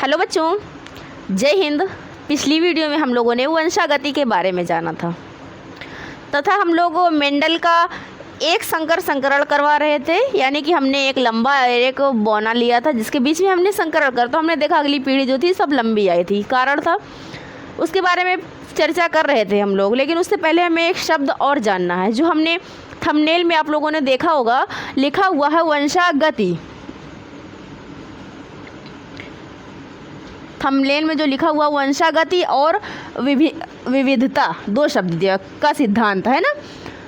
Hello बच्चों, जय हिंद। पिछली वीडियो में हम लोगों ने वंशागति के बारे में जाना था तथा हम लोग मेंडल का एक संकरण करवा रहे थे, यानी कि हमने एक लंबा एक बौना लिया था जिसके बीच में हमने संकरण कर, तो हमने देखा अगली पीढ़ी जो थी सब लंबी आई थी। कारण था उसके बारे में चर्चा कर रहे थे हम लोग। लेकिन उससे पहले हमें एक शब्द और जानना है जो हमने थंबनेल में आप लोगों ने देखा होगा, लिखा हुआ है वंशागति। थंबनेल में जो लिखा हुआ वंशागति और विविधता, दो शब्द दिया का सिद्धांत है ना,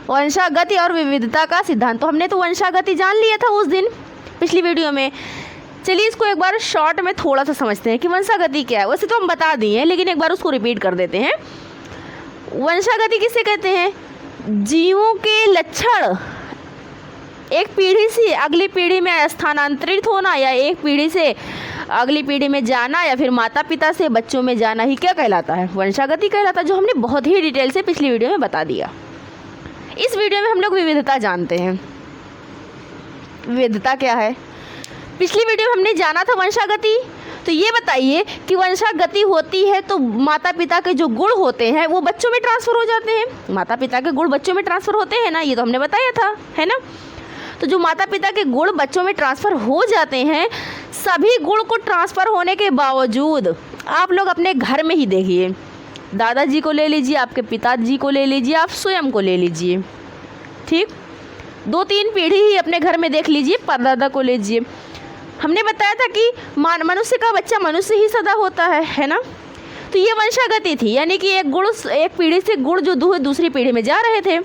वंशागति और विविधता का सिद्धांत। तो हमने तो वंशागति जान लिया था उस दिन पिछली वीडियो में। चलिए इसको एक बार शॉर्ट में थोड़ा सा समझते हैं कि वंशागति क्या है। वैसे तो हम बता दिए हैं लेकिन एक बार उसको रिपीट कर देते हैं। वंशागति किसे कहते हैं? जीवों के लक्षण एक पीढ़ी से अगली पीढ़ी में स्थानांतरित होना, या एक पीढ़ी से अगली पीढ़ी में जाना, या फिर माता पिता से बच्चों में जाना ही क्या कहलाता है? वंशागति कहलाता है, जो हमने बहुत ही डिटेल से पिछली वीडियो में बता दिया। इस वीडियो में हम लोग विविधता जानते हैं। विविधता क्या है? पिछली वीडियो में हमने जाना था वंशागति। तो ये बताइए कि वंशागति होती है तो माता पिता के जो गुण होते हैं वो बच्चों में ट्रांसफ़र हो जाते हैं। माता पिता के गुण बच्चों में ट्रांसफ़र होते हैं ना, ये तो हमने बताया था, है ना। तो जो माता पिता के गुण बच्चों में ट्रांसफ़र हो जाते हैं, सभी गुण को ट्रांसफ़र होने के बावजूद आप लोग अपने घर में ही देखिए, दादाजी को ले लीजिए, आपके पिताजी को ले लीजिए, आप स्वयं को ले लीजिए, ठीक, 2-3 पीढ़ी ही अपने घर में देख लीजिए, परदादा को ले लीजिए। हमने बताया था कि मनुष्य का बच्चा मनुष्य ही सदा होता है ना। तो ये वंशागति थी, यानी कि एक गुण एक पीढ़ी से गुण जो दूसरी पीढ़ी में जा रहे थे।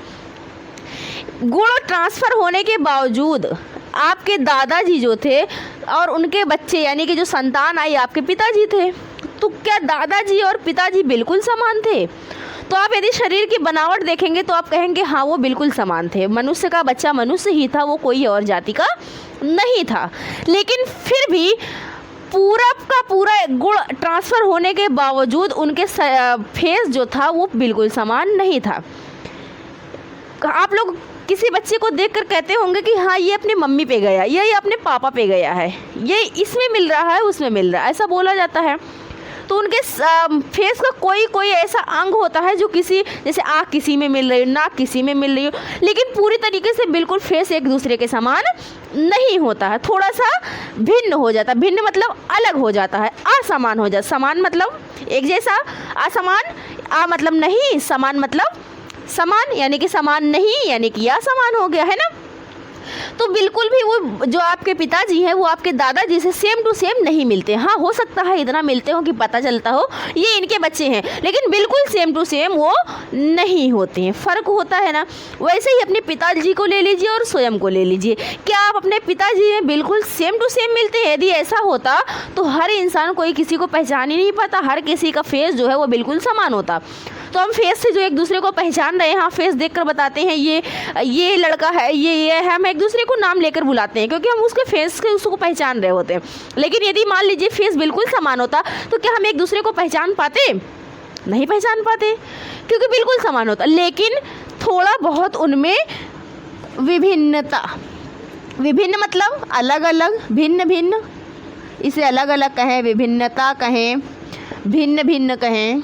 गुण ट्रांसफ़र होने के बावजूद आपके दादाजी जो थे और उनके बच्चे यानी कि जो संतान आई आपके पिताजी थे, तो क्या दादाजी और पिताजी बिल्कुल समान थे? तो आप यदि शरीर की बनावट देखेंगे तो आप कहेंगे हाँ वो बिल्कुल समान थे, मनुष्य का बच्चा मनुष्य ही था, वो कोई और जाति का नहीं था। लेकिन फिर भी पूरा का पूरा गुण ट्रांसफ़र होने के बावजूद उनके फेस जो था वो बिल्कुल समान नहीं था। आप लोग किसी बच्चे को देखकर कहते होंगे कि हाँ ये अपनी मम्मी पे गया, ये अपने पापा पे गया है, ये इसमें मिल रहा है उसमें मिल रहा है, ऐसा बोला जाता है। तो उनके फेस का कोई ऐसा अंग होता है जो किसी, जैसे आँख किसी में मिल रही हो, नाक किसी में मिल रही हो, लेकिन पूरी तरीके से बिल्कुल फेस एक दूसरे के समान नहीं होता है, थोड़ा सा भिन्न हो जाता है। भिन्न मतलब अलग हो जाता है, असमान हो जाता। समान मतलब एक जैसा, असमान मतलब नहीं, समान मतलब समान, यानी कि समान नहीं यानी कि असमान हो गया, है ना। तो बिल्कुल भी वो जो आपके पिताजी हैं वो आपके दादाजी से सेम टू सेम नहीं मिलते। हाँ हो सकता है इतना मिलते हो कि पता चलता हो ये इनके बच्चे हैं, लेकिन बिल्कुल सेम टू सेम वो नहीं होते हैं, फ़र्क होता है ना। वैसे ही अपने पिताजी को ले लीजिए और स्वयं को ले लीजिए, क्या आप अपने पिताजी में बिल्कुल सेम टू सेम मिलते हैं? यदि ऐसा होता तो हर इंसान कोई किसी को पहचान ही नहीं पाता, हर किसी का फेस जो है वो बिल्कुल समान होता। तो हम फेस से जो एक दूसरे को पहचान रहे हैं, हाँ फेस देखकर बताते हैं ये लड़का है, ये है, हम एक दूसरे को नाम लेकर बुलाते हैं क्योंकि हम उसके फेस से उसको पहचान रहे होते हैं। लेकिन यदि मान लीजिए फेस बिल्कुल समान होता तो क्या हम एक दूसरे को पहचान पाते? नहीं पहचान पाते, क्योंकि बिल्कुल समान होता। लेकिन थोड़ा बहुत उनमें विभिन्नता, विभिन्न मतलब अलग अलग, भिन्न भिन्न, इसे अलग अलग कहें, विभिन्नता कहें, भिन्न भिन्न कहें,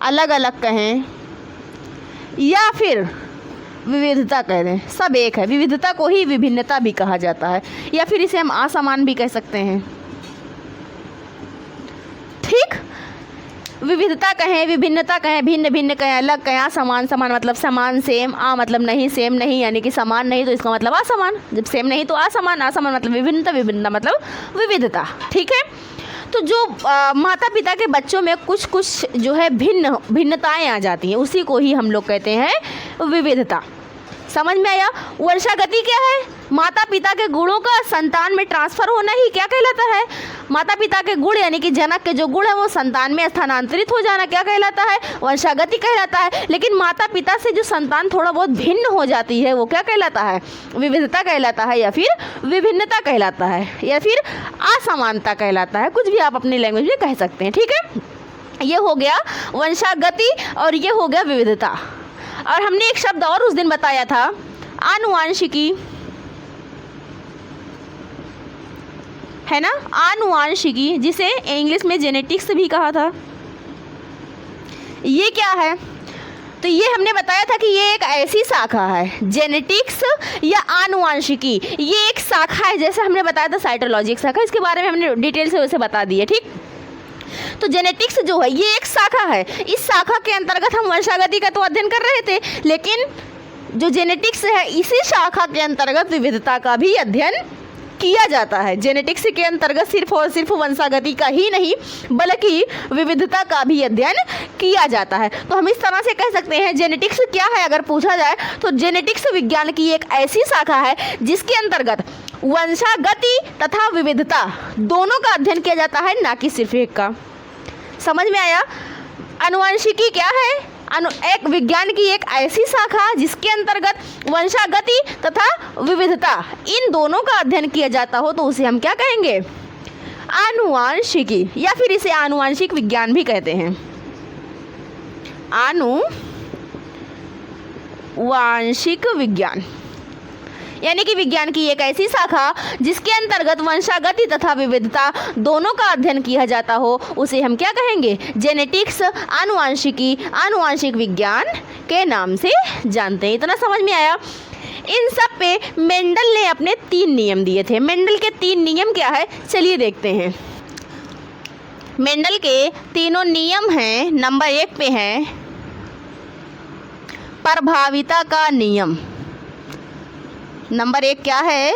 अलग अलग कहें, या फिर विविधता कह दें, सब एक है। विविधता को ही विभिन्नता भी कहा जाता है, या फिर इसे हम असमान भी कह सकते हैं, ठीक। विविधता कहें, विभिन्नता कहें, भिन्न भिन्न कहें, अलग कहें, असमान, समान मतलब समान, सेम, मतलब नहीं, सेम नहीं यानी कि समान नहीं तो इसका मतलब असमान, जब सेम नहीं तो असमान, असमान मतलब विभिन्नता, विभिन्नता मतलब विविधता, ठीक है। तो जो माता पिता के बच्चों में कुछ कुछ जो है भिन्नताएं आ जाती हैं, उसी को ही हम लोग कहते हैं विविधता। समझ में आया? वंशागति क्या है? माता पिता के गुणों का संतान में ट्रांसफ़र होना ही क्या कहलाता है? माता पिता के गुण यानी कि जनक के जो गुण है वो संतान में स्थानांतरित हो जाना क्या कहलाता है? वंशागति कहलाता है। लेकिन माता पिता से जो संतान थोड़ा बहुत भिन्न हो जाती है वो क्या कहलाता है? विविधता कहलाता है, या फिर विभिन्नता कहलाता है, या फिर असमानता कहलाता है, कुछ भी आप अपनी लैंग्वेज में कह सकते हैं, ठीक है। ये हो गया वंशागति और ये हो गया विविधता। और हमने एक शब्द और उस दिन बताया था, आनुवांशिकी, है ना, आनुवांशिकी, जिसे इंग्लिश में जेनेटिक्स भी कहा था। ये क्या है? तो ये हमने बताया था कि ये एक ऐसी शाखा है, जेनेटिक्स या आनुवांशिकी, ये एक शाखा है, जैसे हमने बताया था साइटोलॉजी एक शाखा, इसके बारे में हमने डिटेल से वैसे बता दी है। ठीक, तो जेनेटिक्स जो है ये एक शाखा है, इस शाखा के अंतर्गत हम वंशागति का तो अध्ययन कर रहे थे, लेकिन जो जेनेटिक्स है इसी शाखा के अंतर्गत विविधता का भी अध्ययन किया जाता है। जेनेटिक्स के अंतर्गत सिर्फ और सिर्फ वंशागति का ही नहीं बल्कि विविधता का भी अध्ययन किया जाता है। तो हम इस तरह से कह सकते हैं जेनेटिक्स क्या है अगर पूछा जाए तो जेनेटिक्स विज्ञान की एक ऐसी शाखा है जिसके अंतर्गत वंशागति तथा विविधता दोनों का अध्ययन किया जाता है, ना कि सिर्फ एक का। समझ में आया? आनुवंशिकी क्या है? एक विज्ञान की एक ऐसी शाखा जिसके अंतर्गत वंशागति तथा विविधता इन दोनों का अध्ययन किया जाता हो तो उसे हम क्या कहेंगे? आनुवंशिकी, या फिर इसे आनुवंशिक विज्ञान भी कहते हैं। आनुवंशिक विज्ञान यानी कि विज्ञान की एक ऐसी शाखा जिसके अंतर्गत वंशागति तथा विविधता दोनों का अध्ययन किया जाता हो उसे हम क्या कहेंगे? जेनेटिक्स, आनुवंशिकी, आनुवंशिक विज्ञान के नाम से जानते हैं। इतना समझ में आया? इन सब पे मेंडल ने अपने 3 नियम दिए थे। मेंडल के 3 नियम क्या है चलिए देखते हैं। मेंडल के तीनों नियम हैं। नंबर 1 पे है प्रभाविता का नियम। नंबर 1 क्या है?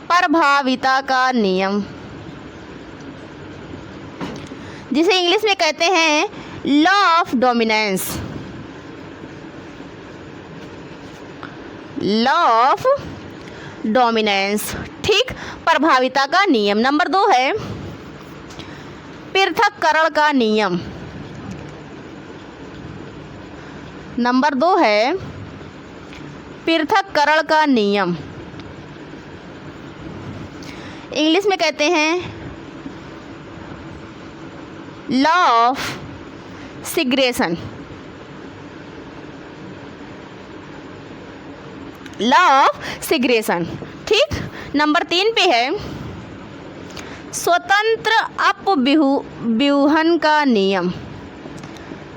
प्रभाविता का नियम, जिसे इंग्लिश में कहते हैं law of dominance. Law of dominance, ठीक, प्रभाविता का नियम। नंबर 2 है पृथक्करण का नियम। नंबर 2 है पृथक्करण का नियम, इंग्लिश में कहते हैं लॉ ऑफ सिग्रेशन। लॉ ऑफ सिग्रेशन, ठीक। नंबर 3 पे है स्वतंत्र अपव्यूहन का नियम।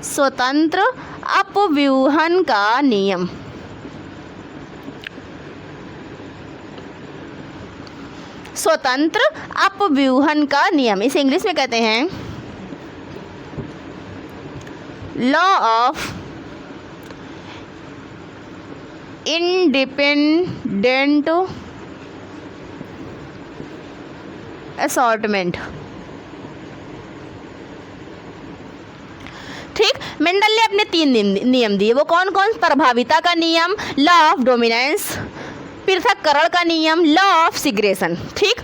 स्वतंत्र अपव्यूहन का नियम, स्वतंत्र अपव्यूहन का नियम, इसे इंग्लिश में कहते हैं लॉ ऑफ इंडिपेंडेंट असॉर्टमेंट। ठीक, मेंडल ने अपने 3 नियम दिए। वो कौन कौन? प्रभाविता का नियम, लॉ ऑफ डोमिनेंस, पृथक्करण का नियम, लॉ ऑफ सिग्रेशन, ठीक,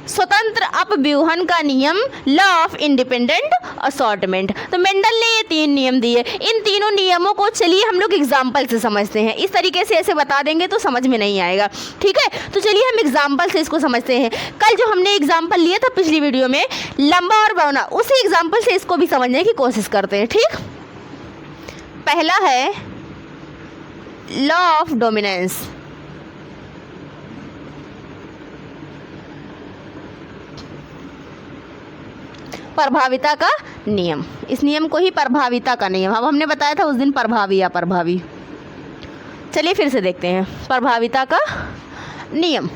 स्वतंत्र अपव्यूहन का नियम, लॉ ऑफ इंडिपेंडेंट असॉर्टमेंट। तो मेंडल ने ये 3 नियम दिए। इन तीनों नियमों को चलिए हम लोग एग्जाम्पल से समझते हैं। इस तरीके से ऐसे बता देंगे तो समझ में नहीं आएगा, ठीक है? तो चलिए हम एग्जाम्पल से इसको समझते हैं। कल जो हमने एग्जाम्पल लिया था पिछली वीडियो में लंबा और बौना, उसी एग्जाम्पल से इसको भी समझने की कोशिश करते हैं, ठीक। पहला है लॉ ऑफ डोमिनेंस। प्रभाविता का नियम, इस नियम को ही प्रभाविता का नियम, अब हमने बताया था उस दिन प्रभावी या प्रभावी। चलिए फिर से देखते हैं प्रभाविता का नियम।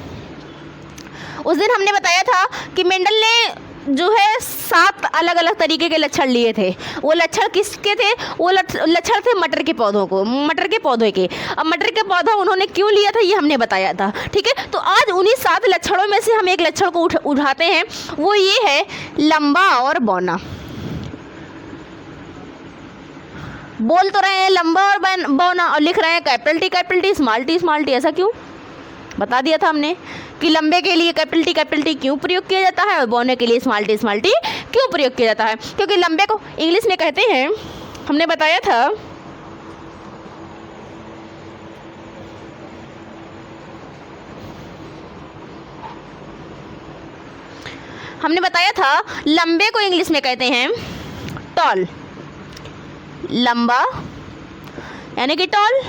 उस दिन हमने बताया था कि मेंडल ने जो है 7 अलग अलग तरीके के लक्षण लिए थे। वो लक्षण किसके थे? वो लक्षण थे मटर के पौधों को, मटर के पौधे के। अब मटर के पौधा उन्होंने क्यों लिया था ये हमने बताया था, ठीक है। तो आज उन्हीं 7 लक्षणों में से हम एक लक्षण को उठाते हैं, वो ये है लंबा और बौना। बोल तो रहे हैं लंबा और बौना और लिख रहे हैं कैपिटल टी स्मॉल टी। ऐसा क्यों? बता दिया था हमने कि लंबे के लिए कैपिटल टी क्यों प्रयोग किया जाता है और बौने के लिए स्मॉल टी क्यों प्रयोग किया जाता है। क्योंकि लंबे को इंग्लिश में कहते हैं, हमने बताया था लंबे को इंग्लिश में कहते हैं टॉल। लंबा यानी कि टॉल,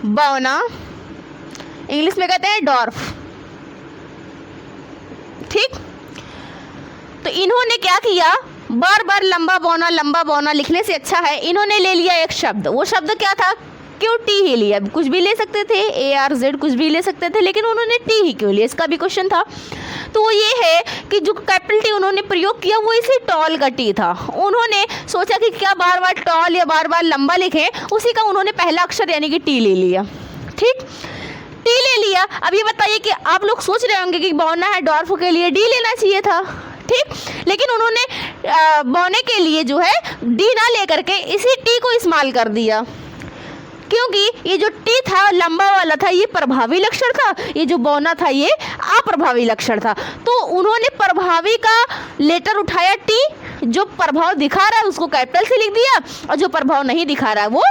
बौना इंग्लिश में कहते हैं डॉर्फ। ठीक। तो इन्होंने क्या किया, बार बार लंबा बौना लिखने से अच्छा है इन्होंने ले लिया एक शब्द। वो शब्द क्या था, क्यों टी ही लिया, कुछ भी ले सकते थे, ARZ कुछ भी ले सकते थे, लेकिन उन्होंने टी ही क्यों लिया, इसका भी क्वेश्चन था। तो वो ये है कि जो कैपिटल टी उन्होंने प्रयोग किया वो इसी टॉल का टी था। उन्होंने सोचा कि क्या बार बार टॉल या बार बार लंबा लिखें, उसी का उन्होंने पहला अक्षर यानी कि टी ले लिया। ठीक, टी ले लिया। अब ये बताइए कि आप लोग सोच रहे होंगे कि बौना है, डॉर्फ के लिए डी लेना चाहिए था। ठीक, लेकिन उन्होंने बौने के लिए जो है डी ना लेकर के इसी टी को इस्तेमाल कर दिया, क्योंकि ये जो टी था लंबा वाला था ये प्रभावी लक्षण था, ये जो बौना था ये अप्रभावी लक्षण था। तो उन्होंने प्रभावी का लेटर उठाया टी, जो प्रभाव दिखा रहा है उसको कैपिटल से लिख दिया और जो प्रभाव नहीं दिखा रहा है वो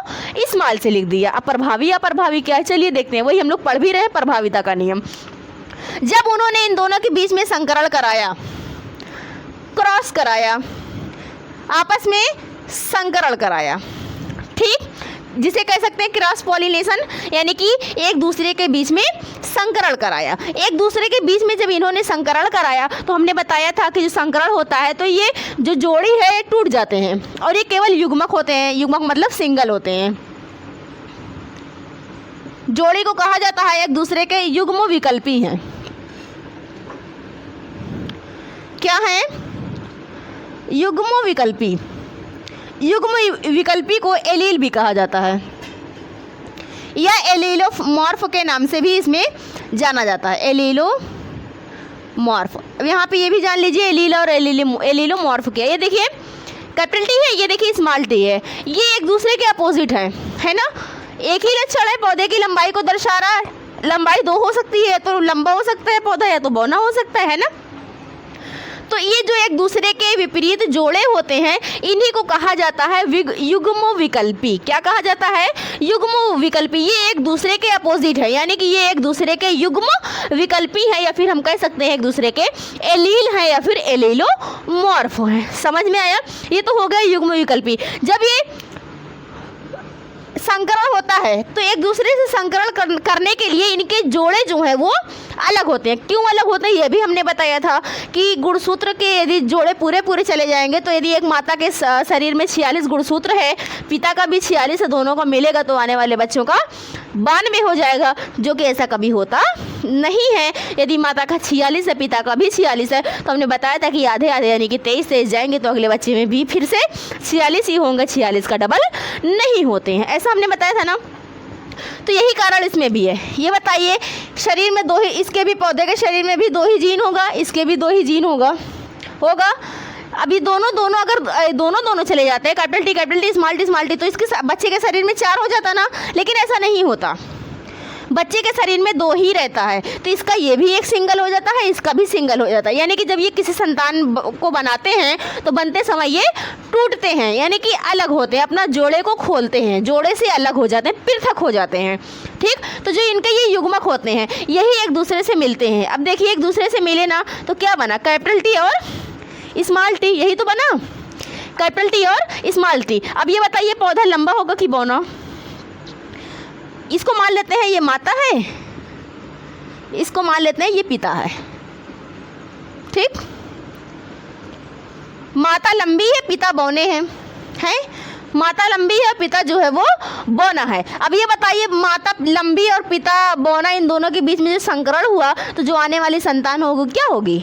स्मॉल से लिख दिया। अब अप्रभावी क्या है, चलिए देखते हैं, वही हम लोग पढ़ भी रहे हैं, प्रभाविता का नियम। जब उन्होंने इन दोनों के बीच में संकरण कराया, क्रॉस कराया, आपस में संकरण कराया, ठीक, जिसे कह सकते हैं क्रॉस पॉलिनेशन, यानी कि एक दूसरे के बीच में संकरण कराया। एक दूसरे के बीच में जब इन्होंने संकरण कराया तो हमने बताया था कि जो संकरण होता है तो ये जो जोड़ी है टूट जाते हैं और ये केवल युग्मक होते हैं। युग्मक मतलब सिंगल होते हैं। जोड़ी को कहा जाता है एक दूसरे के युग्म विकल्पी हैं। क्या है, युग्म विकल्पी। युग्म विकल्पी को एलील भी कहा जाता है या एलीलोमॉर्फ के नाम से भी इसमें जाना जाता है, एलीलोमॉर्फ। अब यहाँ पे ये भी जान लीजिए एलील और एलीलोमॉर्फ क्या है। ये देखिए कैपिटल टी है, ये देखिए स्मॉल टी है, ये एक दूसरे के अपोजिट है ना। एक ही लक्षण है, पौधे की लंबाई को दर्शा रहा है। लंबाई दो हो सकती है, तो लंबा हो सकता है पौधा या तो बौना हो सकता है ना। तो ये जो एक दूसरे के विपरीत जोड़े होते हैं इन्हीं को कहा जाता है युग्म विकल्पी। क्या कहा जाता है, युग्म विकल्पी। ये एक दूसरे के अपोजिट है, यानी कि ये एक दूसरे के युग्म विकल्पी है, या फिर हम कह सकते हैं एक दूसरे के एलील है या फिर एलीलोमॉर्फ है। समझ में आया, ये तो हो गया युग्म विकल्पी। जब ये संकरण होता है तो एक दूसरे से संकरण करने के लिए इनके जोड़े जो हैं वो अलग होते हैं। क्यों अलग होते हैं ये भी हमने बताया था कि गुणसूत्र के यदि जोड़े पूरे चले जाएंगे, तो यदि एक माता के शरीर में 46 गुणसूत्र है, पिता का भी 46 है, दोनों का मिलेगा तो आने वाले बच्चों का 92 हो जाएगा, जो कि ऐसा कभी होता नहीं है। यदि माता का 46 है, पिता का भी 46 है, तो हमने बताया था कि आधे यानी कि 23 जाएंगे तो अगले बच्चे में भी फिर से 46 ही होंगे, 46 का डबल नहीं होते हैं, ऐसा हमने बताया था ना। तो यही कारण इसमें भी है। ये बताइए शरीर में दो ही, इसके भी पौधे के शरीर में भी 2 ही जीन होगा, इसके भी 2 ही जीन होगा। अभी दोनों अगर दोनों चले जाते हैं, कैपिटल टी स्मॉल टी, तो इसके बच्चे के शरीर में 4 हो जाता ना, लेकिन ऐसा नहीं होता। बच्चे के शरीर में 2 ही रहता है, तो इसका ये भी एक सिंगल हो जाता है, इसका भी सिंगल हो जाता है। यानी कि जब ये किसी संतान को बनाते हैं तो बनते समय ये टूटते हैं, यानी कि अलग होते हैं, अपना जोड़े को खोलते हैं, जोड़े से अलग हो जाते हैं, पृथक हो जाते हैं। ठीक, तो जो इनके ये युग्मक होते हैं यही एक दूसरे से मिलते हैं। अब देखिए एक दूसरे से मिले ना तो क्या बना, कैपिटल टी और स्मॉल टी, यही तो बना, कैपिटल टी और स्मॉल टी। अब ये बताइए पौधा लंबा होगा कि बौना? इसको मान लेते हैं ये माता है, इसको मान लेते हैं ये पिता है। ठीक, माता लंबी है, पिता बौने हैं, माता लंबी है, पिता जो है वो बौना है। अब ये बताइए माता लंबी और पिता बौना, इन दोनों के बीच में जो संकरण हुआ तो जो आने वाली संतान होगी क्या होगी,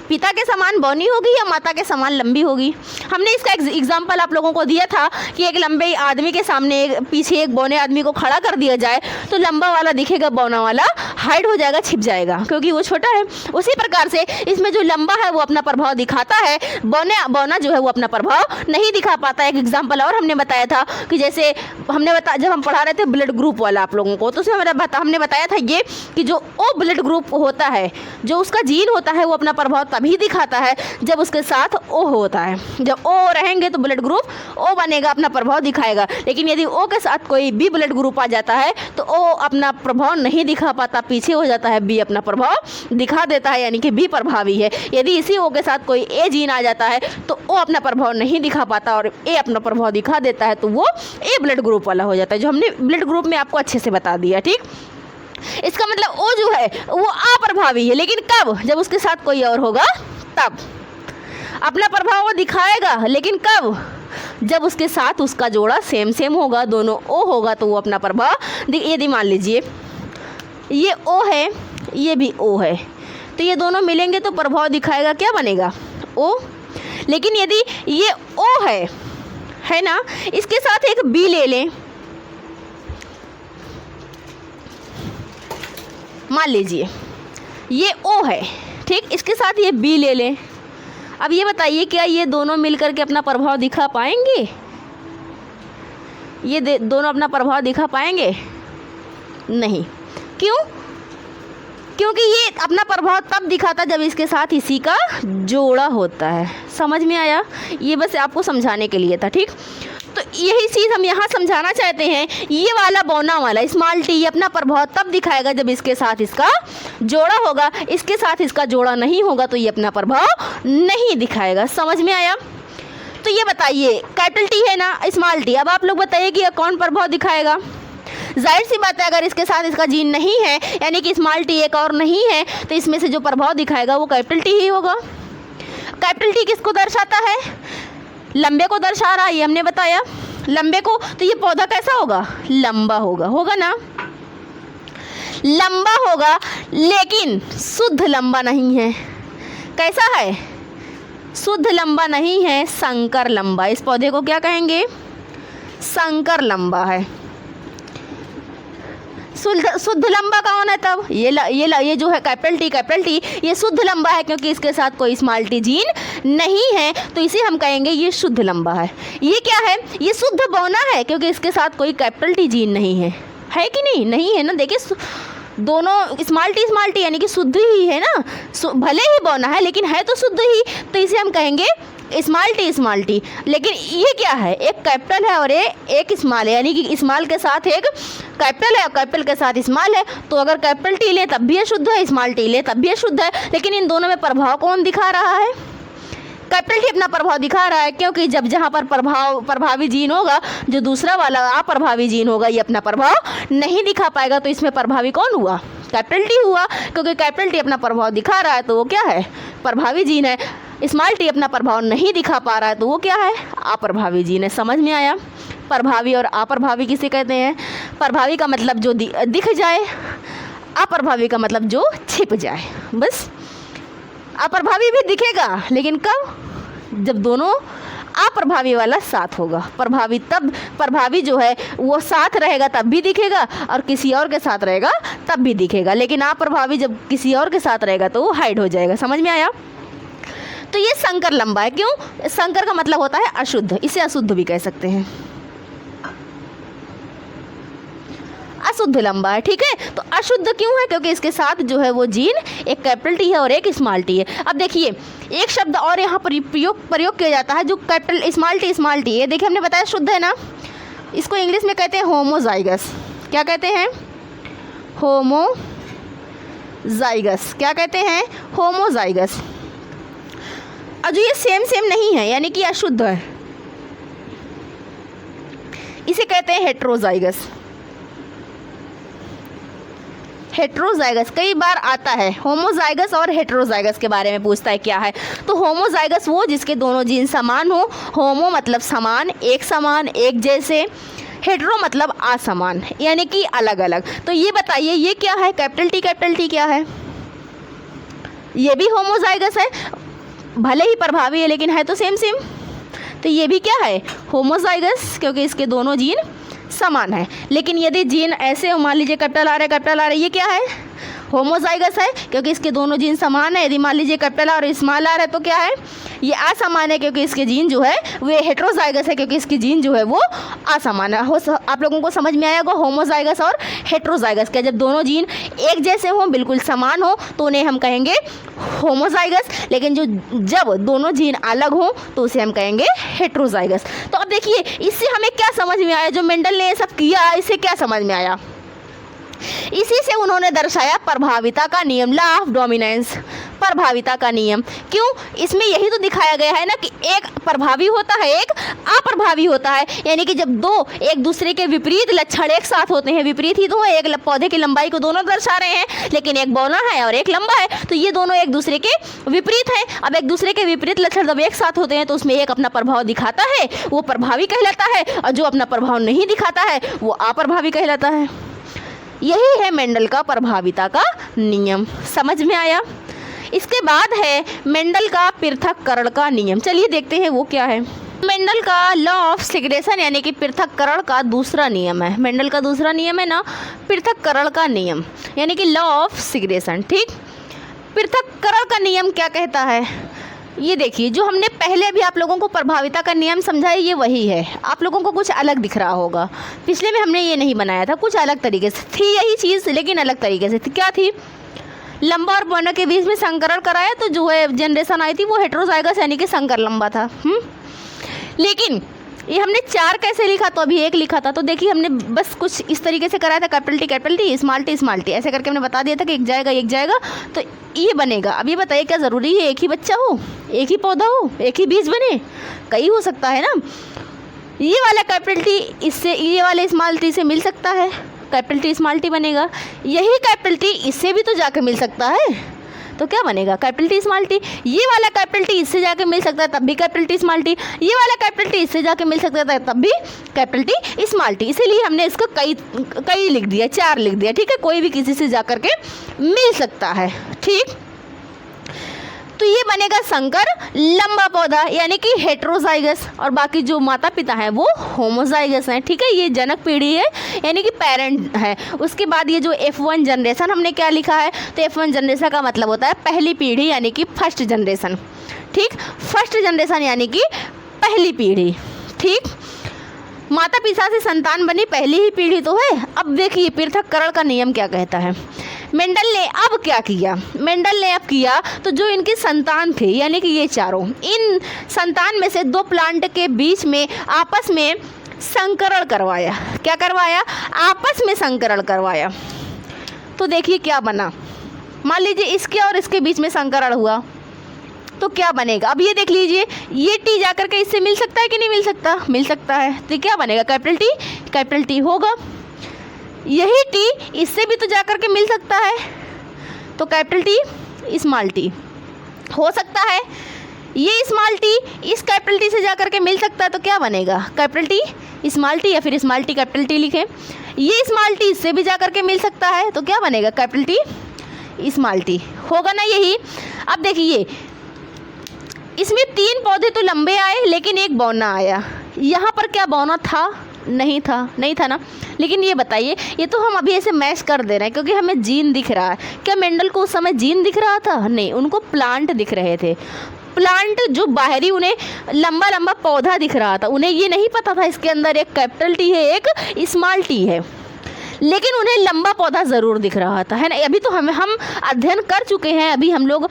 पिता के समान बौनी होगी या माता के समान लंबी होगी? हमने इसका एग्जाम्पल आप लोगों को दिया था कि एक लंबे आदमी के सामने पीछे एक बौने आदमी को खड़ा कर दिया जाए तो लंबा वाला दिखेगा, बौना वाला हाइड हो जाएगा, छिप जाएगा, क्योंकि वो छोटा है। उसी प्रकार से इसमें जो लंबा है वो अपना प्रभाव दिखाता है, बौना जो है वो अपना प्रभाव नहीं दिखा पाता। एक एग्जाम्पल और हमने बताया था कि जैसे जब हम पढ़ा रहे थे ब्लड ग्रुप वाला आप लोगों को, तो उसमें हमने बताया था ये कि जो ओ ब्लड ग्रुप होता है, जो उसका जीन होता है वो अपना प्रभाव तभी दिखाता है जब उसके साथ ओ होता है। जब ओ रहेंगे तो ब्लड ग्रुप ओ बनेगा, अपना प्रभाव दिखाएगा। लेकिन यदि ओ के साथ कोई बी ब्लड ग्रुप आ जाता है तो ओ अपना प्रभाव नहीं दिखा पाता, पीछे हो जाता है, बी अपना प्रभाव दिखा देता है, यानी कि बी प्रभावी है। यदि इसी ओ के साथ कोई ए जीन आ जाता है तो ओ अपना प्रभाव नहीं दिखा पाता और ए अपना प्रभाव दिखा देता है, तो वो ए ब्लड ग्रुप वाला हो जाता है, जो हमने ब्लड ग्रुप में आपको अच्छे से बता दिया। ठीक, इसका मतलब ओ जो है वो अप्रभावी है, लेकिन कब? जब उसके साथ कोई और होगा तब। अपना प्रभाव वो दिखाएगा, लेकिन कब? जब उसके साथ उसका जोड़ा सेम सेम होगा, दोनों ओ होगा, तो वो अपना प्रभाव यदि मान लीजिए ये ओ है, ये भी ओ है, तो ये दोनों मिलेंगे तो प्रभाव दिखाएगा, क्या बनेगा? ओ। लेकिन यदि ये ओ है ना, इसके साथ एक बी ले लें, मान लीजिए ये ओ है, ठीक, इसके साथ ये बी ले लें। अब ये बताइए क्या ये दोनों मिलकर के अपना प्रभाव दिखा पाएंगे? ये दोनों अपना प्रभाव दिखा पाएंगे? नहीं। क्यों? क्योंकि ये अपना प्रभाव तब दिखाता जब इसके साथ इसी का जोड़ा होता है। समझ में आया? ये बस आपको समझाने के लिए था, ठीक। तो यही चीज़ हम यहाँ समझाना चाहते हैं। ये वाला बौना वाला स्मॉल टी, ये अपना प्रभाव तब दिखाएगा जब इसके साथ इसका जोड़ा होगा, इसके साथ इसका जोड़ा नहीं होगा तो ये अपना प्रभाव नहीं दिखाएगा। समझ में आया? तो ये बताइए कैपिटल टी है ना, स्मॉल टी, अब आप लोग बताइए कि कौन प्रभाव दिखाएगा? जाहिर सी बात है, अगर इसके साथ इसका जीन नहीं है, यानी कि स्मॉल टी एक और नहीं है, तो इसमें से जो प्रभाव दिखाएगा वो कैपिटल टी ही होगा। कैपिटल टी किसको दर्शाता है? लंबे को दर्शा रहा है, ये हमने बताया, लंबे को। तो ये पौधा कैसा होगा? लंबा होगा, होगा ना, लंबा होगा, लेकिन शुद्ध लंबा नहीं है। कैसा है? शुद्ध लंबा नहीं है, संकर लंबा। इस पौधे को क्या कहेंगे? संकर लंबा है। शुद्ध लंबा कौन है तब? ये जो है कैपिटल टी ये शुद्ध लंबा है, क्योंकि इसके साथ कोई स्मॉल टी जीन नहीं है, तो इसे हम कहेंगे ये शुद्ध लंबा है। ये क्या है? ये शुद्ध बौना है, क्योंकि इसके साथ कोई कैपिटल टी जीन नहीं है कि नहीं? नहीं है ना। देखिए दोनों स्मॉल टी यानी कि शुद्ध ही है ना, भले ही बौना है लेकिन है तो शुद्ध ही, तो इसे हम कहेंगे स्मॉल टी। लेकिन ये क्या है? एक कैपिटल है और एक स्मॉल है, यानी कि स्मॉल के साथ एक कैपिटल है और कैपिटल के साथ स्मॉल है। तो अगर कैपिटल टी ले तब भी ये शुद्ध है, स्मॉल टी ले तब भी ये शुद्ध है, लेकिन इन दोनों में प्रभाव कौन दिखा रहा है? कैपिटल टी अपना प्रभाव दिखा रहा है, क्योंकि जब जहाँ पर प्रभावी जीन होगा, जो दूसरा वाला अप्रभावी जीन होगा, ये अपना प्रभाव नहीं दिखा पाएगा, तो इसमें प्रभावी कौन हुआ? कैपिटल टी हुआ, क्योंकि कैपिटल टी अपना प्रभाव दिखा रहा है तो वो क्या है? प्रभावी जीन है। स्मॉल टी अपना प्रभाव नहीं दिखा पा रहा है तो वो क्या है? अप्रभावी जीन है। समझ में आया? प्रभावी और अप्रभावी किसे कहते हैं? प्रभावी का मतलब जो दिख जाए, अप्रभावी का मतलब जो छिप जाए। बस अप्रभावी भी दिखेगा, लेकिन कब? जब दोनों अप्रभावी वाला साथ होगा। प्रभावी जो है वो साथ रहेगा तब भी दिखेगा, और किसी और के साथ रहेगा तब भी दिखेगा, लेकिन अप्रभावी जब किसी और के साथ रहेगा तो वो हाइड हो जाएगा। समझ में आया? तो ये संकर लंबा है। क्यों? संकर का मतलब होता है अशुद्ध, इसे अशुद्ध भी कह सकते हैं। अशुद्ध लंबा है, ठीक है। तो अशुद्ध क्यों है? क्योंकि इसके साथ जो है वो जीन एक कैपिटल टी है और एक स्मॉल टी है। अब देखिए एक शब्द और यहाँ पर प्रयोग किया जाता है, जो कैपिटल स्मॉल टी है। देखिए हमने बताया शुद्ध है ना, इसको इंग्लिश में कहते हैं होमोजाइगस। क्या कहते हैं? होमोजाइगस। क्या कहते हैं? होमोजाइगस। और जो ये सेम नहीं है, यानी कि अशुद्ध है, इसे कहते हैं हेट्रोजाइगस। हेट्रोजाइगस कई बार आता है, होमोजाइगस और हेट्रोजाइगस के बारे में पूछता है क्या है। तो होमोजाइगस वो जिसके दोनों जीन समान हो। होमो मतलब समान, एक जैसे। हेट्रो मतलब असमान, यानी कि अलग अलग। तो ये बताइए ये क्या है? कैपिटल टी क्या है? ये भी होमोजाइगस है, भले ही प्रभावी है लेकिन है तो सेम। तो ये भी क्या है? होमोजाइगस, क्योंकि इसके दोनों जीन समान है। लेकिन यदि जीन ऐसे मान लीजिए कैपिटल आ रहा है, ये क्या है? होमोजाइगस है, क्योंकि इसके दोनों जीन समान है। यदि मान लीजिए कैपिटल और स्मॉल आ रहा है तो क्या है? ये असमान है, क्योंकि इसके जीन जो है वो हेट्रोजाइगस है, क्योंकि इसकी जीन जो है वो असमान है। आप लोगों को समझ में आया होगा होमोजाइगस और हेट्रोजाइगस क्या? जब दोनों जीन एक जैसे हों, बिल्कुल समान हो, तो उन्हें हम कहेंगे होमोजाइगस। लेकिन जब दोनों जीन अलग हों तो उसे हम कहेंगे हेट्रोजाइगस। तो अब देखिए इससे हमें क्या समझ में आया? जो मेंडल ने ये सब किया, इससे क्या समझ में आया? इसी से उन्होंने दर्शाया प्रभाविता का नियम, लॉ ऑफ डोमिनेंस। अप्रभाविता का नियम। क्यों? इसमें यही तो दिखाया गया है ना कि एक प्रभावी होता है, एक अप्रभावी होता है। यानी कि जब दो एक दूसरे के विपरीत लक्षण एक साथ होते हैं, विपरीत ही तो है, एक पौधे की लंबाई को दोनों दर्शा रहे हैं, लेकिन एक बौना है और एक लंबा है, तो ये दोनों एक दूसरे के विपरीत हैं। अब एक दूसरे के विपरीत लक्षण जब एक साथ होते हैं तो उसमें एक अपना प्रभाव दिखाता है, वो प्रभावी कहलाता है, और जो अपना प्रभाव नहीं दिखाता है वो अप्रभावी कहलाता है। यही है मेंडल का प्रभाविता का नियम। समझ में आया? इसके बाद है मेंडल का पृथक्करण का नियम। चलिए देखते हैं वो क्या है। मेंडल का लॉ ऑफ सिग्रेशन यानी कि पृथक्करण का दूसरा नियम है। मेंडल का दूसरा नियम है ना पृथक्करण का नियम, यानी कि लॉ ऑफ सिग्रेशन। ठीक, पृथक्करण का नियम क्या कहता है? ये देखिए, जो हमने पहले अभी आप लोगों को प्रभाविता का नियम समझाया ये वही है। आप लोगों को कुछ अलग दिख रहा होगा, पिछले में हमने ये नहीं बनाया था, कुछ अलग तरीके से थी यही चीज़, लेकिन अलग तरीके से थी। क्या थी? लंबा और बौना के बीच में संकरण कराया तो जो है जनरेशन आई थी वो हेटेरोजाइगस यानी कि संकर लंबा था। लेकिन ये हमने 4 कैसे लिखा, तो अभी 1 लिखा था। तो देखिए हमने बस कुछ इस तरीके से कराया था, कैपिटल टी स्मॉल टी ऐसे करके हमने बता दिया था कि एक जाएगा तो ये बनेगा। अब ये बताइए क्या ज़रूरी है एक ही बच्चा हो, एक ही पौधा हो, एक ही बीज बने? कई हो सकता है ना। ये वाला कैपिटल टी इससे, ये वाले स्मॉल टी से मिल सकता है, कैपिटल टी स्मॉल टी बनेगा। यही कैपिटल टी इससे भी तो जाके मिल सकता है, तो क्या बनेगा? Capital T small T. ये वाला कैपिटल टी इससे जाके मिल सकता है, तब भी कैपिटल टी स्मॉल टी। ये वाला कैपिटल टी इससे जाके मिल सकता है, तब भी कैपिटल टी स्मॉल टी। इसीलिए हमने इसको कई लिख दिया, 4 लिख दिया। ठीक है, कोई भी किसी से जाकर के मिल सकता है। ठीक, तो ये बनेगा संकर लंबा पौधा यानी कि हेटेरोजाइगस, और बाकी जो माता पिता हैं वो होमोजाइगस हैं। ठीक है, ये जनक पीढ़ी है यानी कि पेरेंट है। उसके बाद ये जो F1 जनरेशन हमने क्या लिखा है, तो F1 जनरेशन का मतलब होता है पहली पीढ़ी यानी कि फर्स्ट जनरेशन। ठीक, फर्स्ट जनरेशन यानी कि पहली पीढ़ी। ठीक, माता पिता से संतान बनी पहली ही पीढ़ी तो है। अब देखिए पृथक्करण का नियम क्या कहता है। मेंडल ने अब क्या किया? मेंडल ने अब किया तो जो इनकी संतान थे यानी कि ये चारों, इन संतान में से 2 प्लांट के बीच में आपस में संकरण करवाया। क्या करवाया? आपस में संकरण करवाया। तो देखिए क्या बना। मान लीजिए इसके और इसके बीच में संकरण हुआ तो क्या बनेगा? अब ये देख लीजिए, ये टी जाकर के इससे मिल सकता है कि नहीं मिल सकता? मिल सकता है। तो क्या बनेगा? कैपिटल टी होगा। यही टी इससे भी तो जाकर के मिल सकता है, तो कैपिटल टी स्मॉल टी हो सकता है। ये स्मॉल टी इस कैपिटल टी से जाकर के मिल सकता है, तो क्या बनेगा? कैपिटल टी स्मॉल टी, या फिर स्मॉल टी कैपिटल टी लिखें। ये स्मॉल टी इससे भी जाकर के मिल सकता है, तो क्या बनेगा? कैपिटल टी स्मॉल टी होगा ना यही। अब देखिए इसमें 3 पौधे तो लंबे आए लेकिन एक बौना आया। यहाँ पर क्या बौना था? नहीं था ना। लेकिन ये बताइए, ये तो हम अभी ऐसे मैच कर दे रहे हैं क्योंकि हमें जीन दिख रहा है। क्या मेंडल को उस समय जीन दिख रहा था? नहीं, उनको प्लांट दिख रहे थे। प्लांट जो बाहरी उन्हें लंबा पौधा दिख रहा था, उन्हें ये नहीं पता था इसके अंदर एक कैपिटल टी है, एक स्मॉल टी है, लेकिन उन्हें लंबा पौधा ज़रूर दिख रहा था, है ना। अभी तो हम अध्ययन कर चुके हैं। अभी हम लोग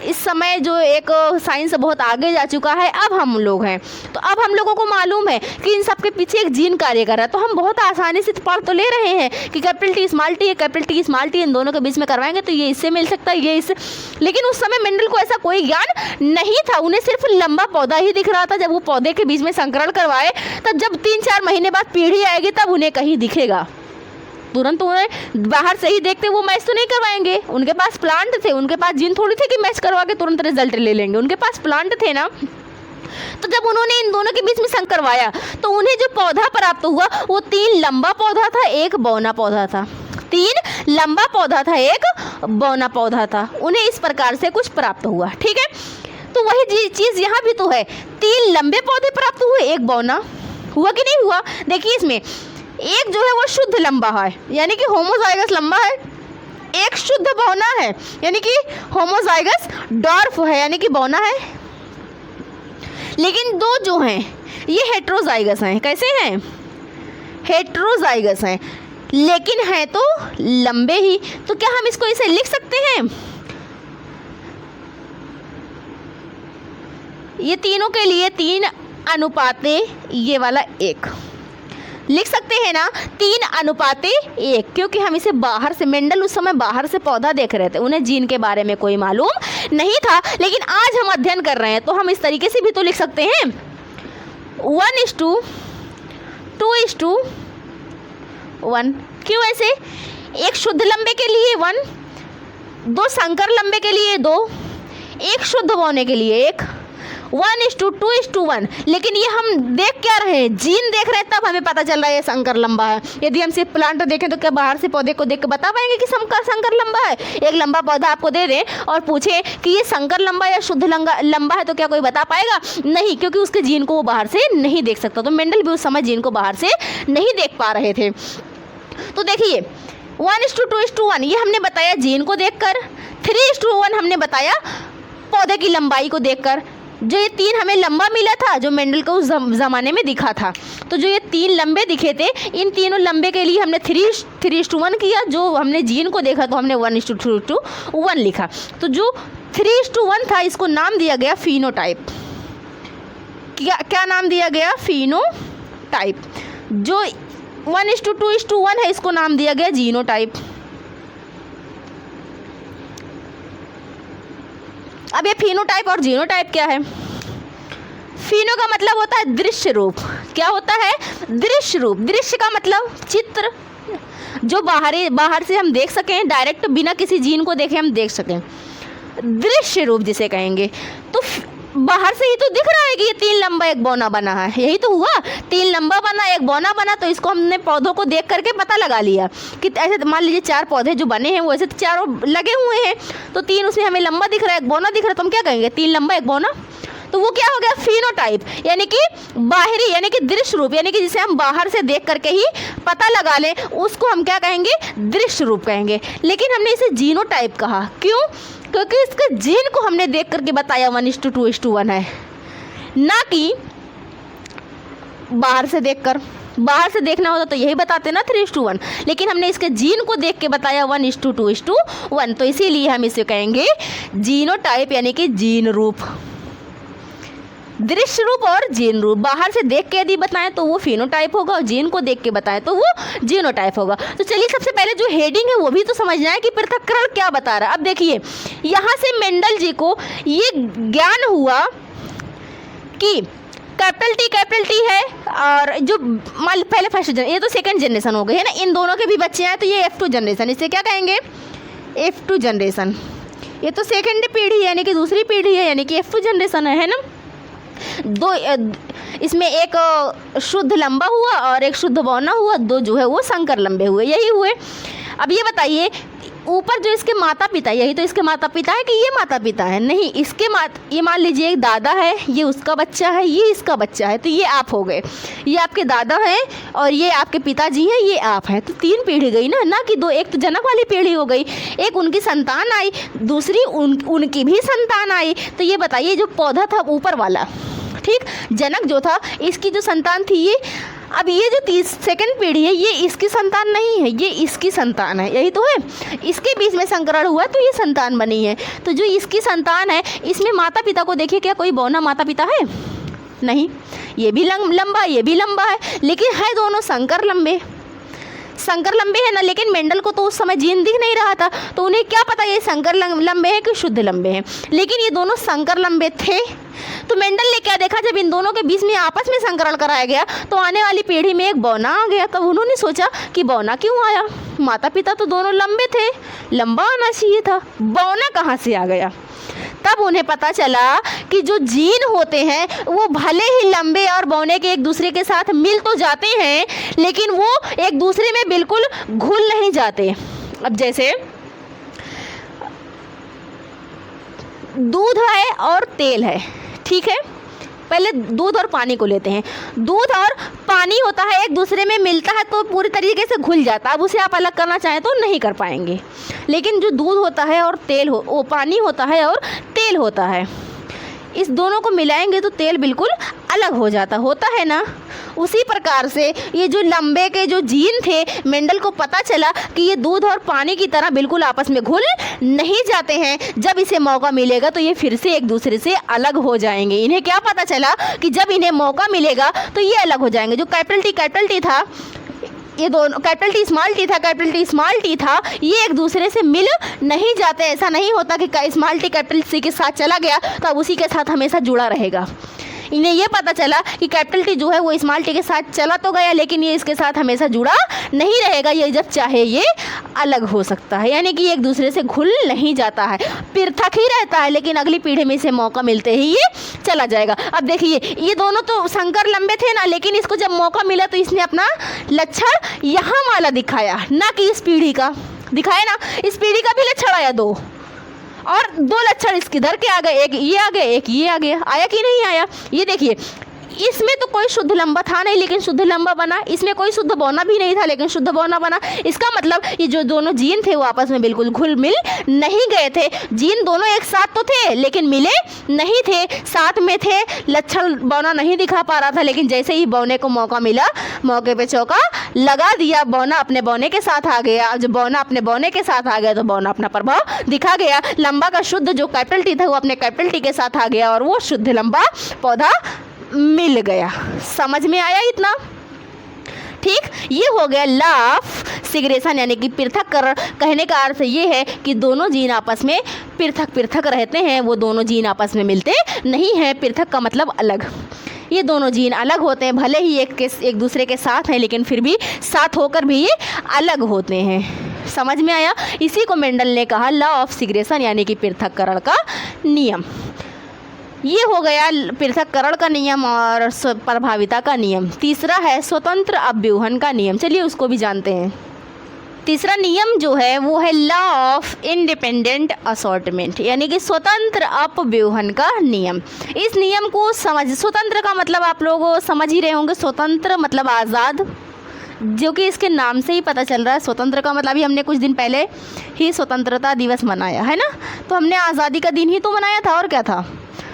इस समय जो एक साइंस बहुत आगे जा चुका है, अब हम लोग हैं, तो अब हम लोगों को मालूम है कि इन सब के पीछे एक जीन कार्य कर रहा है। तो हम बहुत आसानी से पढ़ तो ले रहे हैं कि कैपिटल टी स्मॉल टी है, कैपिटल टी स्मॉल टी, इन दोनों के बीच में करवाएंगे तो ये इससे मिल सकता है, ये इससे। लेकिन उस समय मेंडल को ऐसा कोई ज्ञान नहीं था, उन्हें सिर्फ लंबा पौधा ही दिख रहा था। जब वो पौधे के बीच में संकरण करवाए, तब जब 3-4 महीने बाद पीढ़ी आएगी तब उन्हें कहीं दिखेगा। तुरंत उन्हें बाहर से ही देखते वो मैच तो नहीं करवाएंगे। उनके पास प्लांट थे, उनके पास जीन थोड़ी थे कि मैच करवा के तुरंत रिजल्ट ले लेंगे। उनके पास प्लांट थे ना। तो जब उन्होंने इन दोनों के बीच में संकर करवाया तो उन्हें जो पौधा प्राप्त हुआ वो 3 लंबा पौधा था, 1 बौना पौधा था। 3 लंबा पौधा था, 1 बौना पौधा था। उन्हें इस प्रकार से कुछ प्राप्त हुआ। ठीक है, तो वही चीज़ यहाँ भी तो है। 3 लंबे पौधे प्राप्त हुए, 1 बौना हुआ कि नहीं हुआ? देखिए इसमें एक जो है वो शुद्ध लंबा है यानी कि होमोजाइगस लंबा है, एक शुद्ध बौना है यानी कि होमोजाइगस डॉर्फ है यानी कि बौना है। लेकिन 2 जो हैं ये हेटेरोजाइगस हैं। कैसे हैं? हेटेरोजाइगस हैं, लेकिन हैं तो लंबे ही। तो क्या हम इसको इसे लिख सकते हैं? ये तीनों के लिए 3 अनुपाते ये वाला 1, लिख सकते हैं ना 3:1, क्योंकि हम इसे बाहर से, मेंडल उस समय बाहर से पौधा देख रहे थे, उन्हें जीन के बारे में कोई मालूम नहीं था, लेकिन आज हम अध्ययन कर रहे हैं तो हम इस तरीके से भी तो लिख सकते हैं 1:2:1। क्यों ऐसे? एक शुद्ध लंबे के लिए 1, 2 संकर लंबे के लिए 2, एक शुद्ध बौने के लिए 1, 1:2:1। लेकिन ये हम देख क्या रहे हैं? जीन देख रहे हैं, तब हमें पता चल रहा है ये संकर लंबा है। यदि हम सिर्फ प्लांट देखें तो क्या बाहर से पौधे को देख के बता पाएंगे कि संकर लंबा है? एक लंबा पौधा आपको दे दें और पूछे कि ये संकर लंबा या शुद्ध लंबा है, तो क्या कोई बता पाएगा? नहीं, क्योंकि उसके जीन को वो बाहर से नहीं देख सकता। तो मेंडल भी उस समय जीन को बाहर से नहीं देख पा रहे थे। तो देखिए 1:2:1 ये हमने बताया जीन को देखकर, 3:1 हमने बताया पौधे की लंबाई को देखकर। जो ये 3 हमें लंबा मिला था, जो मेंडल को उस ज़माने में दिखा था, तो जो ये 3 लंबे दिखे थे, इन तीनों लंबे के लिए हमने 3:1 किया। जो हमने जीन को देखा तो हमने 1:2:1 लिखा। तो जो 3:1 था इसको नाम दिया गया फिनोटाइप। क्या नाम दिया गया? फिनोटाइप। जो 1:2:1 है इसको नाम दिया गया जीनोटाइप। अब ये फिनोटाइप और जीनोटाइप क्या है? फिनो का मतलब होता है दृश्य रूप। क्या होता है? दृश्य रूप। दृश्य का मतलब चित्र, जो बाहर से हम देख सकें, डायरेक्ट बिना किसी जीन को देखे हम देख सकें, दृश्य रूप जिसे कहेंगे। तो बाहर से ही तो दिख रहा है कि ये 3 लंबा एक बौना बना है, यही तो हुआ। 3 लंबा बना एक बौना बना, तो इसको हमने पौधों को देख करके पता लगा लिया कि ऐसे मान लीजिए 4 पौधे जो बने हैं वो ऐसे चारों लगे हुए हैं, तो 3 उसमें हमें लंबा दिख रहा है, एक बौना दिख रहा है, तो हम क्या कहेंगे? 3 लंबा एक बौना। तो वो क्या हो गया? फिनोटाइप, यानी कि बाहरी, यानी कि दृश्य रूप, यानी कि जिसे हम बाहर से देख करके ही पता लगा लें, उसको हम क्या कहेंगे? दृश्य रूप कहेंगे। लेकिन हमने इसे जीनोटाइप कहा, क्यों? क्योंकि इसके जीन को हमने देख करके बताया 1:2:1 है, ना कि बाहर से देखकर। बाहर से देखना होता तो यही बताते ना 3:1, लेकिन हमने इसके जीन को देख के बताया 1:2:1। तो इसीलिए हम इसे कहेंगे जीनोटाइप, यानी कि जीन रूप। दृश्य रूप और जीन रूप, बाहर से देख के यदि बताएं तो वो फिनोटाइप होगा, और जीन को देख के बताएं तो वो जीनोटाइप होगा। तो चलिए सबसे पहले जो हेडिंग है वो भी तो समझना है कि पृथक्करण क्या बता रहा है। अब देखिए यहाँ से मेंडल जी को ये ज्ञान हुआ कि कैपिटल टी है, और जो पहले फर्स्ट जनरेशन, ये तो सेकंड जनरेशन हो गई है ना, इन दोनों के भी बच्चे हैं, तो ये F2 जनरेशन, इसे क्या कहेंगे? F2 generation. ये तो सेकंड पीढ़ी है, यानी कि दूसरी पीढ़ी है, यानी कि F2 जनरेशन है ना। दो इसमें एक शुद्ध लंबा हुआ और एक शुद्ध बौना हुआ, 2 जो है वो संकर लंबे हुए, यही हुए। अब ये बताइए ऊपर जो इसके माता पिता, यही तो इसके माता पिता है कि ये माता पिता है? नहीं, इसके ये मान लीजिए एक दादा है, ये उसका बच्चा है, ये इसका बच्चा है, तो ये आप हो गए। ये आपके दादा हैं और ये आपके पिताजी हैं, ये आप हैं। तो 3 पीढ़ी गई ना कि 2। एक तो जनक वाली पीढ़ी हो गई, एक उनकी संतान आई, दूसरी उनकी भी संतान आई। तो ये बताइए जो पौधा था ऊपर वाला, ठीक, जनक जो था, इसकी जो संतान थी ये, अब ये जो सेकंड पीढ़ी है ये इसकी संतान नहीं है, ये इसकी संतान है, यही तो है। इसके बीच में संकरण हुआ तो ये संतान बनी है। तो जो इसकी संतान है, इसमें माता पिता को देखिए, क्या कोई बौना माता पिता है? नहीं, ये भी लंबा, ये भी लंबा है, लेकिन है दोनों संकर लंबे है ना। लेकिन मेंडल को तो उस समय जीन दिख नहीं रहा था, तो उन्हें क्या पता ये संकर लंबे हैं कि शुद्ध लंबे हैं। लेकिन ये दोनों संकर लंबे थे, तो मेंडल ने क्या देखा, जब इन दोनों के बीच में आपस में संकरण कराया गया तो आने वाली पीढ़ी में एक बौना आ गया। तब उन्होंने सोचा कि बौना क्यों आया? माता पिता तो दोनों लंबे थे, लंबा आना चाहिए था, बौना कहाँ से आ गया? तब उन्हें पता चला कि जो जीन होते हैं वो भले ही लंबे और बौने के एक दूसरे के साथ मिल तो जाते हैं, लेकिन वो एक दूसरे में बिल्कुल घुल नहीं जाते। अब जैसे दूध है और तेल है, ठीक है, पहले दूध और पानी को लेते हैं। दूध और पानी होता है, एक दूसरे में मिलता है तो पूरी तरीके से घुल जाता है। अब उसे आप अलग करना चाहें तो नहीं कर पाएंगे। लेकिन जो दूध होता है और वो पानी होता है और तेल होता है, इस दोनों को मिलाएंगे तो तेल बिल्कुल अलग हो जाता होता है ना। उसी प्रकार से ये जो लंबे के जो जीन थे, मेंडल को पता चला कि ये दूध और पानी की तरह बिल्कुल आपस में घुल नहीं जाते हैं, जब इसे मौका मिलेगा तो ये फिर से एक दूसरे से अलग हो जाएंगे। इन्हें क्या पता चला कि जब इन्हें मौका मिलेगा तो ये अलग हो जाएंगे। जो कैपिटल टी था, ये दोनों कैपिटल टी स्मॉल टी था, ये एक दूसरे से मिल नहीं जाते। ऐसा नहीं होता कि स्मॉल टी कैपिटल सी के साथ चला गया तो अब उसी के साथ हमेशा जुड़ा रहेगा। इन्हें ये पता चला कि कैपिटल टी जो है वो स्मॉल टी के साथ चला तो गया, लेकिन ये इसके साथ हमेशा जुड़ा नहीं रहेगा। ये जब चाहे ये अलग हो सकता है, यानी कि एक दूसरे से घुल नहीं जाता है, पृथक ही रहता है, लेकिन अगली पीढ़ी में इसे मौका मिलते ही ये चला जाएगा। अब देखिए, ये दोनों तो शंकर लंबे थे ना, लेकिन इसको जब मौका मिला तो इसने अपना लक्षण यहाँ वाला दिखाया, ना कि इस पीढ़ी का दिखाया ना। इस पीढ़ी का भी लक्षण आया 2, और 2 लक्षण इसके इधर के आ गए, एक ये आ गए, एक ये आ गया। आया कि नहीं आया? ये देखिए, इसमें तो कोई शुद्ध लंबा था नहीं, लेकिन शुद्ध लंबा बना। इसमें कोई शुद्ध बौना भी नहीं था, लेकिन शुद्ध बौना बना। इसका मतलब ये जो दोनों जीन थे वो आपस में बिल्कुल घुल मिल नहीं गए थे। जीन दोनों एक साथ तो थे, लेकिन मिले नहीं थे। साथ में थे, लक्षण बौना नहीं दिखा पा रहा था, लेकिन जैसे ही बौने को मौका मिला, मौके पे चौका लगा दिया। बौना अपने बौने के साथ आ गया। जब बौना अपने बौने के साथ आ गया तो बौना अपना प्रभाव दिखा गया। लंबा का शुद्ध जो कैपिटल टी था वो अपने कैपिटल टी के साथ आ गया, और वो शुद्ध लंबा पौधा मिल गया। समझ में आया इतना? ठीक, ये हो गया लॉ ऑफ सिग्रेशन, यानी कि पृथक्करण। कहने का अर्थ ये है कि दोनों जीन आपस में पृथक रहते हैं, वो दोनों जीन आपस में मिलते नहीं हैं। पृथक का मतलब अलग। ये दोनों जीन अलग होते हैं, भले ही एक दूसरे के साथ हैं, लेकिन फिर भी साथ होकर भी ये अलग होते हैं। समझ में आया? इसी को मेंडल ने कहा लॉ ऑफ सिग्रेशन, यानी कि पृथक्करण का नियम। ये हो गया पृथक्करण का नियम और प्रभाविता का नियम। तीसरा है स्वतंत्र अपव्यूहन का नियम। चलिए उसको भी जानते हैं। तीसरा नियम जो है वो है लॉ ऑफ इंडिपेंडेंट असॉर्टमेंट, यानी कि स्वतंत्र अपव्यूहन का नियम। इस नियम को स्वतंत्र का मतलब आप लोग समझ ही रहे होंगे। स्वतंत्र मतलब आज़ाद, जो कि इसके नाम से ही पता चल रहा है। स्वतंत्र का मतलब, अभी हमने कुछ दिन पहले ही स्वतंत्रता दिवस मनाया है ना, तो हमने आज़ादी का दिन ही तो मनाया था, और क्या था।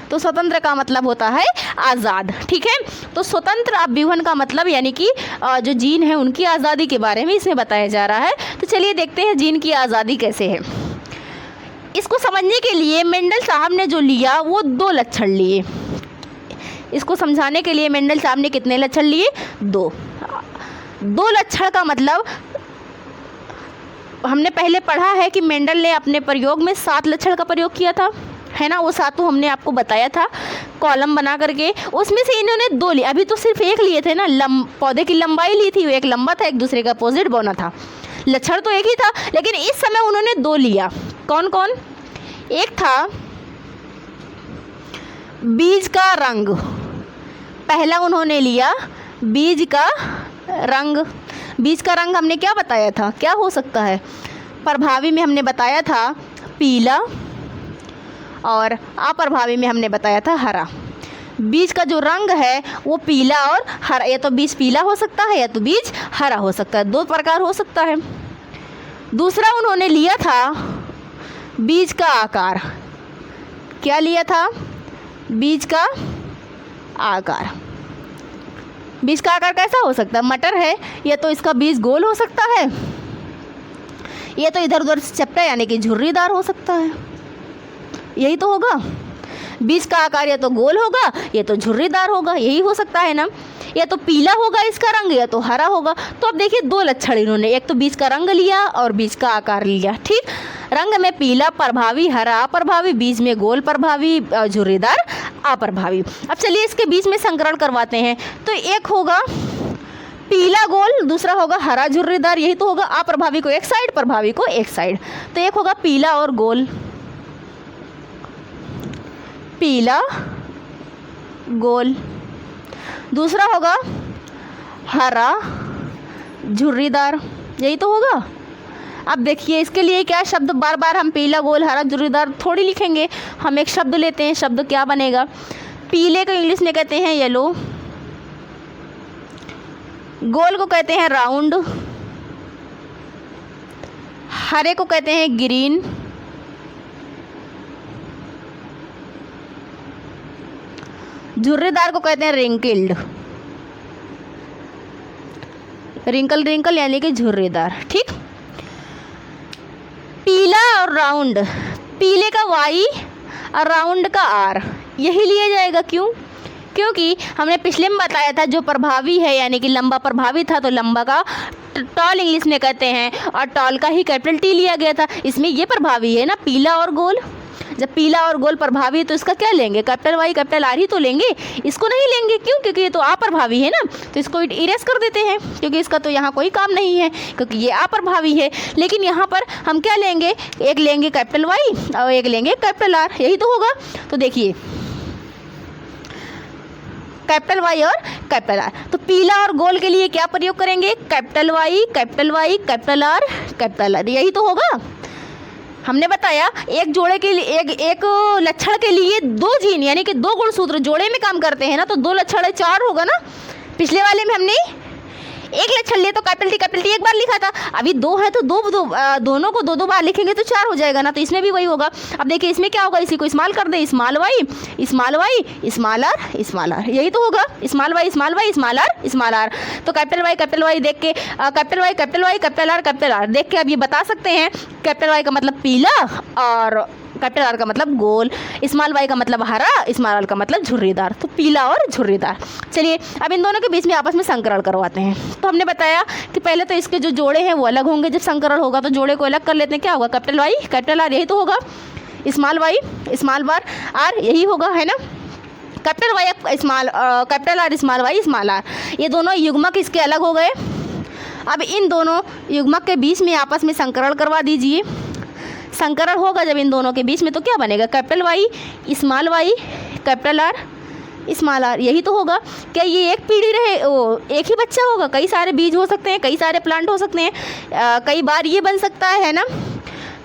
तो स्वतंत्र का मतलब होता है आज़ाद, ठीक है। तो स्वतंत्र अपव्यूहन का मतलब, यानी कि जो जीन है उनकी आज़ादी के बारे में इसमें बताया जा रहा है। तो चलिए देखते हैं जीन की आज़ादी कैसे है। इसको समझने के लिए मेंडल साहब ने जो लिया वो 2 लक्षण लिए। इसको समझाने के लिए मेंडल साहब ने कितने लक्षण लिए? 2 लक्षण का मतलब हमने पहले पढ़ा है कि मेंडल ने अपने प्रयोग में 7 लक्षण का प्रयोग किया था, है ना। वो 7 हमने आपको बताया था कॉलम बना करके। उसमें से इन्होंने 2 लिए, अभी तो सिर्फ 1 लिए थे ना। पौधे की लंबाई ली थी, वो एक लंबा था, एक दूसरे का अपोजिट बौना था। लक्षण तो एक ही था, लेकिन इस समय उन्होंने 2 लिया। कौन कौन? एक था बीज का रंग। पहला उन्होंने लिया बीज का रंग। बीज का रंग हमने क्या बताया था, क्या हो सकता है? प्रभावी में हमने बताया था पीला, और अप्रभावी में हमने बताया था हरा। बीज का जो रंग है वो पीला और हरा, या तो बीज पीला हो सकता है या तो बीज हरा हो सकता है, 2 प्रकार हो सकता है। दूसरा उन्होंने लिया था बीज का आकार। क्या लिया था? बीज का आकार। बीज का आकार कैसा हो सकता है? मटर है, या तो इसका बीज गोल हो सकता है, या तो इधर उधर चपटा यानी कि झुर्रीदार हो सकता है। यही तो होगा। बीज का आकार या तो गोल होगा या तो झुर्रीदार होगा, यही हो सकता है ना। या तो पीला होगा इसका रंग, या तो हरा होगा। तो अब देखिए 2 लक्षण इन्होंने, एक तो बीज का रंग लिया और बीज का आकार लिया, ठीक। रंग में पीला प्रभावी, हरा अप्रभावी, बीज में गोल प्रभावी, झुर्रीदार अप्रभावी। अब चलिए इसके बीच में संकरण करवाते हैं। तो एक होगा पीला गोल, दूसरा होगा हरा झुर्रीदार, यही तो होगा। अप्रभावी को एक साइड, प्रभावी को एक साइड। तो एक होगा पीला और गोल, पीला गोल। दूसरा होगा हरा झुर्रीदार, यही तो होगा। अब देखिए इसके लिए क्या शब्द, बार बार हम पीला गोल हरा झुर्रीदार थोड़ी लिखेंगे, हम एक शब्द लेते हैं। शब्द क्या बनेगा? पीले को इंग्लिश में कहते हैं येलो, गोल को कहते हैं राउंड, हरे को कहते हैं ग्रीन, झुर्रीदार को कहते हैं रिंकल्ड। रिंकल रिंकल यानी कि झुर्रीदार। ठीक, पीला और राउंड, पीले का वाई और राउंड का आर, यही लिया जाएगा। क्यों? क्योंकि हमने पिछले में बताया था जो प्रभावी है यानी कि लंबा प्रभावी था तो लंबा का टॉल इंग्लिश में कहते हैं और टॉल का ही कैपिटल टी लिया गया था। इसमें ये प्रभावी है ना, पीला और गोल। जब पीला और गोल प्रभावी है तो इसका क्या लेंगे? कैपिटल वाई कैपिटल आर ही तो लेंगे, इसको नहीं लेंगे। क्यों? क्योंकि ये तो अप्रभावी है ना, तो इसको इरेज कर देते हैं क्योंकि इसका तो यहाँ कोई काम नहीं है क्योंकि ये अप्रभावी है। लेकिन यहाँ पर हम क्या लेंगे? एक लेंगे कैपिटल वाई और एक लेंगे कैपिटल आर, यही तो होगा। तो देखिए कैपिटल वाई और कैपिटल आर, तो पीला और गोल के लिए क्या प्रयोग करेंगे? कैपिटल वाई कैपिटल आर, यही तो होगा। हमने बताया एक जोड़े के लिए एक लक्षण के लिए दो जीन यानी कि दो गुणसूत्र जोड़े में काम करते हैं ना, तो दो लक्षण है, चार होगा ना। पिछले वाले में हमने एक लक्षण लिए तो कैपिटल टी एक बार लिखा था, अभी दो है तो दोनों को दो बार लिखेंगे तो चार हो जाएगा ना, तो इसमें भी वही होगा। अब देखिए इसमें क्या होगा, इसी को स्मॉल कर दे, स्मॉल वाई स्मॉल आर, यही तो होगा। स्मॉल वाई स्मॉल आर, तो कैपिटल वाई देख के कैपिटल आर देख के अब ये बता सकते हैं कैपिटल वाई का मतलब पीला और कैपिटल आर का मतलब गोल, स्मॉल वाई का मतलब हरा, स्मॉल आर का मतलब झुर्रीदार, तो पीला और झुर्रीदार। चलिए अब इन दोनों के बीच में आपस में संकरण करवाते हैं। तो हमने बताया कि पहले तो इसके जो जोड़े हैं वो अलग होंगे, जब संकरण होगा तो जोड़े को अलग कर लेते हैं। क्या होगा? कैपिटल वाई कैपिटल आर, यही तो होगा। Small Y small bar R, यही होगा, है ना। Capital Y small capital R small Y small R, ये दोनों युग्मक इसके अलग हो गए। अब इन दोनों युग्मक के बीच में आपस में संकरण करवा दीजिए। संकरण होगा जब इन दोनों के बीच में तो क्या बनेगा? Capital Y small Y capital R small R, यही तो होगा। क्या ये एक पीढ़ी रहे एक ही बच्चा होगा? कई सारे बीज हो सकते हैं, कई सारे प्लांट हो सकते हैं, कई बार ये बन सकता है ना।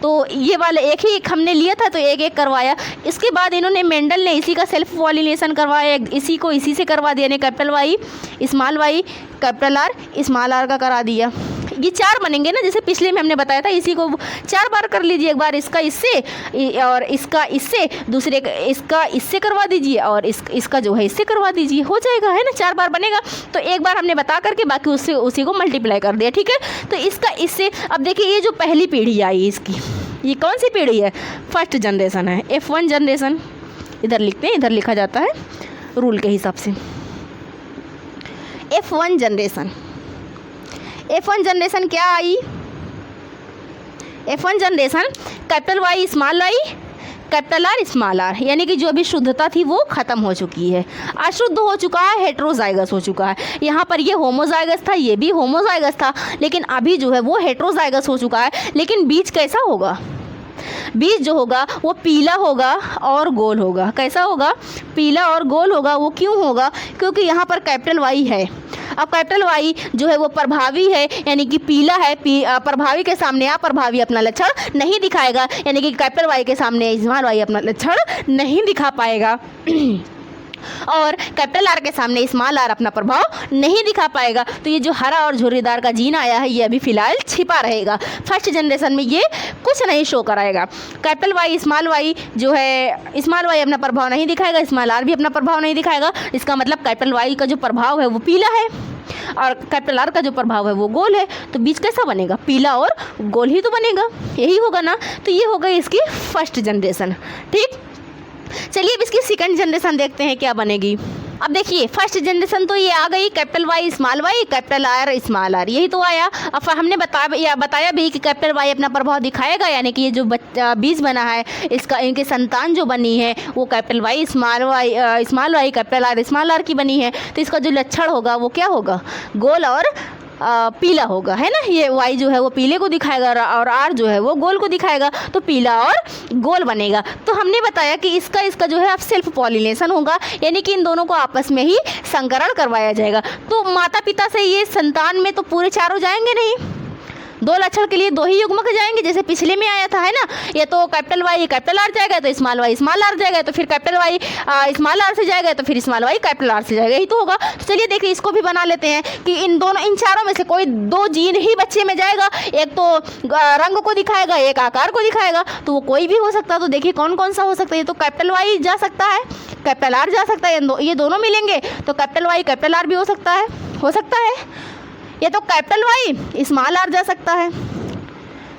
तो ये वाला एक ही हमने लिया था तो एक एक करवाया। इसके बाद इन्होंने मेंडल ने इसी का सेल्फ पॉलिनेशन करवाया, इसी को इसी से करवा दिया ने, capital Y small Y capital R small R का करा दिया। ये चार बनेंगे ना, जैसे पिछले में हमने बताया था, इसी को चार बार कर लीजिए। एक बार इसका इससे और इसका इससे, दूसरे इसका इससे करवा दीजिए और इसका जो है इससे करवा दीजिए, हो जाएगा, है ना। चार बार बनेगा। तो एक बार हमने बता करके बाकी उससे उसी को मल्टीप्लाई कर दिया। ठीक है, तो इसका इससे, अब देखिए ये जो पहली पीढ़ी आई इसकी, ये कौन सी पीढ़ी है? फर्स्ट जनरेशन है, F1 जनरेशन। इधर लिखते हैं, इधर लिखा जाता है रूल के हिसाब से। F1 जनरेशन क्या आई? F1 generation capital Y small Y capital R small R, यानी कि जो अभी शुद्धता थी वो खत्म हो चुकी है, अशुद्ध हो चुका है, हेट्रोजाइगस हो चुका है। यहाँ पर ये होमोजाइगस था, ये भी होमोजाइगस था, लेकिन अभी जो है वो हेट्रोजाइगस हो चुका है। लेकिन बीज कैसा होगा? बीज जो होगा वो पीला होगा और गोल होगा। कैसा होगा? पीला और गोल होगा। वो क्यों होगा? क्योंकि यहाँ पर कैपिटल वाई है। अब कैपिटल वाई जो है वो प्रभावी है, यानी कि पीला है। प्रभावी के सामने अप्रभावी अपना लक्षण नहीं दिखाएगा, यानी कि कैपिटल वाई के सामने स्मॉल वाई अपना लक्षण नहीं दिखा पाएगा और कैपिटल आर के सामने स्मॉल आर अपना प्रभाव नहीं दिखा पाएगा। तो ये जो हरा और झुर्रीदार का जीन आया है ये अभी फिलहाल छिपा रहेगा। फर्स्ट जनरेशन में ये कुछ नहीं शो कराएगा। कैपिटल वाई स्मॉल वाई जो है, स्मॉल वाई अपना प्रभाव नहीं दिखाएगा, स्मॉल आर भी अपना प्रभाव नहीं दिखाएगा। इसका मतलब कैपिटल वाई का जो प्रभाव है वो पीला है और कैपिटल आर का जो प्रभाव है वो गोल है। तो बीज कैसा बनेगा? पीला और गोल ही तो बनेगा, यही होगा ना। तो ये हो गई इसकी फर्स्ट जनरेशन। ठीक, चलिए अब इसकी सेकंड जनरेशन देखते हैं क्या बनेगी। अब देखिए फर्स्ट जनरेशन तो ये आ गई, capital Y small Y capital R small R, यही तो आया। अब हमने बताया भी कि कैपिटल वाई अपना प्रभाव दिखाएगा, यानी कि ये जो बीज बना है इसका, इनकी संतान जो बनी है वो capital Y small Y capital R small R की बनी है। तो इसका जो लक्षण होगा वो क्या होगा? गोल और पीला होगा, है ना। ये वाई जो है वो पीले को दिखाएगा और आर जो है वो गोल को दिखाएगा, तो पीला और गोल बनेगा। तो हमने बताया कि इसका जो है अब सेल्फ पॉलिनेशन होगा, यानी कि इन दोनों को आपस में ही संकरण करवाया जाएगा। तो माता पिता से ये संतान में तो पूरे चारों जाएंगे नहीं, दो लक्षण के लिए दो ही युग्मक जाएंगे, जैसे पिछले में आया था, है ना। ये तो कैपिटल वाई कैपिटल आर जाएगा तो स्मॉल वाई स्मॉल आर जाएगा, तो फिर कैपिटल वाई स्मॉल आर से जाएगा तो फिर स्मॉल वाई कैपिटल आर से जाएगा, यही तो होगा। तो चलिए देखिए इसको भी बना लेते हैं कि इन चारों में से कोई दो जीन ही बच्चे में जाएगा, एक तो रंग को दिखाएगा, एक आकार को दिखाएगा, तो वो कोई भी हो सकता है। तो देखिए कौन कौन सा हो सकता है। ये तो कैपिटल वाई जा सकता है, कैपिटल आर जा सकता है, ये दोनों मिलेंगे तो कैपिटल वाई कैपिटल आर भी हो सकता है, ये तो कैपिटल वाई स्मॉल आर जा सकता है,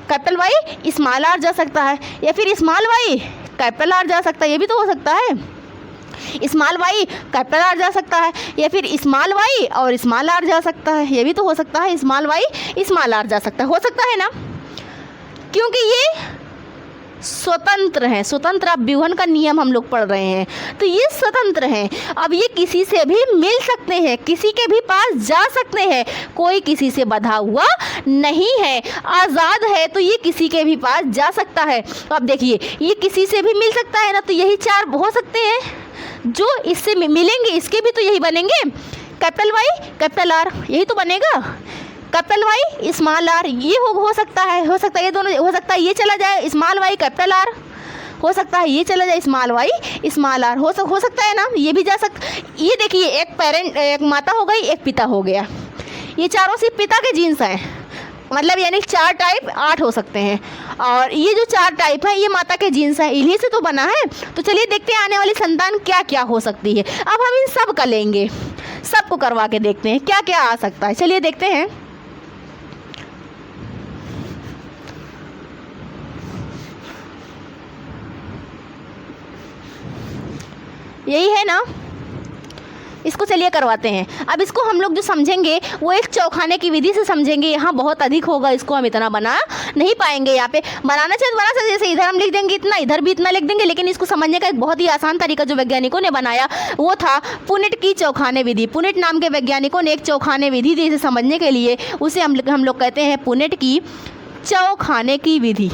कैपिटल वाई स्मॉल आर जा सकता है, या फिर स्मॉल वाई कैपिटल आर जा सकता है, ये भी तो हो सकता है। स्मॉल वाई कैपिटल आर जा सकता है, या फिर स्मॉल वाई और स्मॉल आर जा सकता है, ये भी तो हो सकता है। स्मॉल वाई स्मॉल आर जा सकता है, हो सकता है ना, क्योंकि ये स्वतंत्र हैं। स्वतंत्र अभ्यूहन का नियम हम लोग पढ़ रहे हैं, तो ये स्वतंत्र हैं। अब ये किसी से भी मिल सकते हैं, किसी के भी पास जा सकते हैं, कोई किसी से बंधा हुआ नहीं है, आज़ाद है, तो ये किसी के भी पास जा सकता है। अब देखिए ये किसी से भी मिल सकता है ना, तो यही चार हो सकते हैं जो इससे मिलेंगे, इसके भी तो यही बनेंगे, कैपिटल वाई कैपिटल आर, यही तो बनेगा। कैपिटल वाई स्मॉल आर, ये हो सकता है, हो सकता है ये दोनों, हो सकता है ये चला जाए स्मॉल वाई कैपिटल आर, हो सकता है ये चला जाए स्मॉल वाई स्मॉल आर, हो सकता है ना, ये भी जा सकता। ये देखिए एक माता हो गई, एक पिता हो गया, ये चारों सिर्फ पिता के जीन्स हैं, मतलब यानी 4 टाइप 8 हो सकते हैं, और ये जो 4 टाइप है ये माता के जीन्स हैं, इन्हीं से तो बना है। तो चलिए देखते हैं आने वाली संतान क्या क्या हो सकती है। अब हम इन सब का लेंगे, सबको करवा के देखते हैं क्या क्या आ सकता है। चलिए देखते हैं। यही है ना, इसको चलिए करवाते हैं। अब इसको हम लोग जो समझेंगे वो एक चौखाने की विधि से समझेंगे, यहाँ बहुत अधिक होगा, इसको हम इतना बना नहीं पाएंगे। यहाँ पे बनाना चाहिए तो बना सकते, जैसे इधर हम लिख देंगे इतना, इधर भी इतना लिख देंगे, लेकिन इसको समझने का एक बहुत ही आसान तरीका जो वैज्ञानिकों ने बनाया वो था पुनेट की चौखाने विधि। पुनेट नाम के वैज्ञानिकों ने एक चौखाने विधि दी इसे समझने के लिए, उसे हम लोग कहते हैं पुनेट की चौखाने की विधि।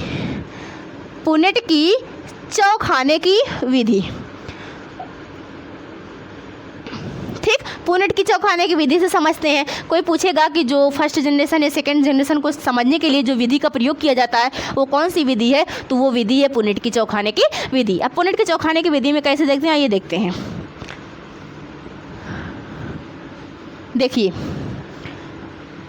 पुनेट की चौखाने की विधि, ठीक। पुनेट की चौखाने की विधि से समझते हैं। कोई पूछेगा कि जो फर्स्ट जनरेशन या सेकंड जनरेशन को समझने के लिए जो विधि का प्रयोग किया जाता है वो कौन सी विधि है, तो वो विधि है पुनेट की चौखाने की विधि। अब पुनेट की चौखाने की विधि में कैसे देखते हैं, ये देखते हैं। देखिए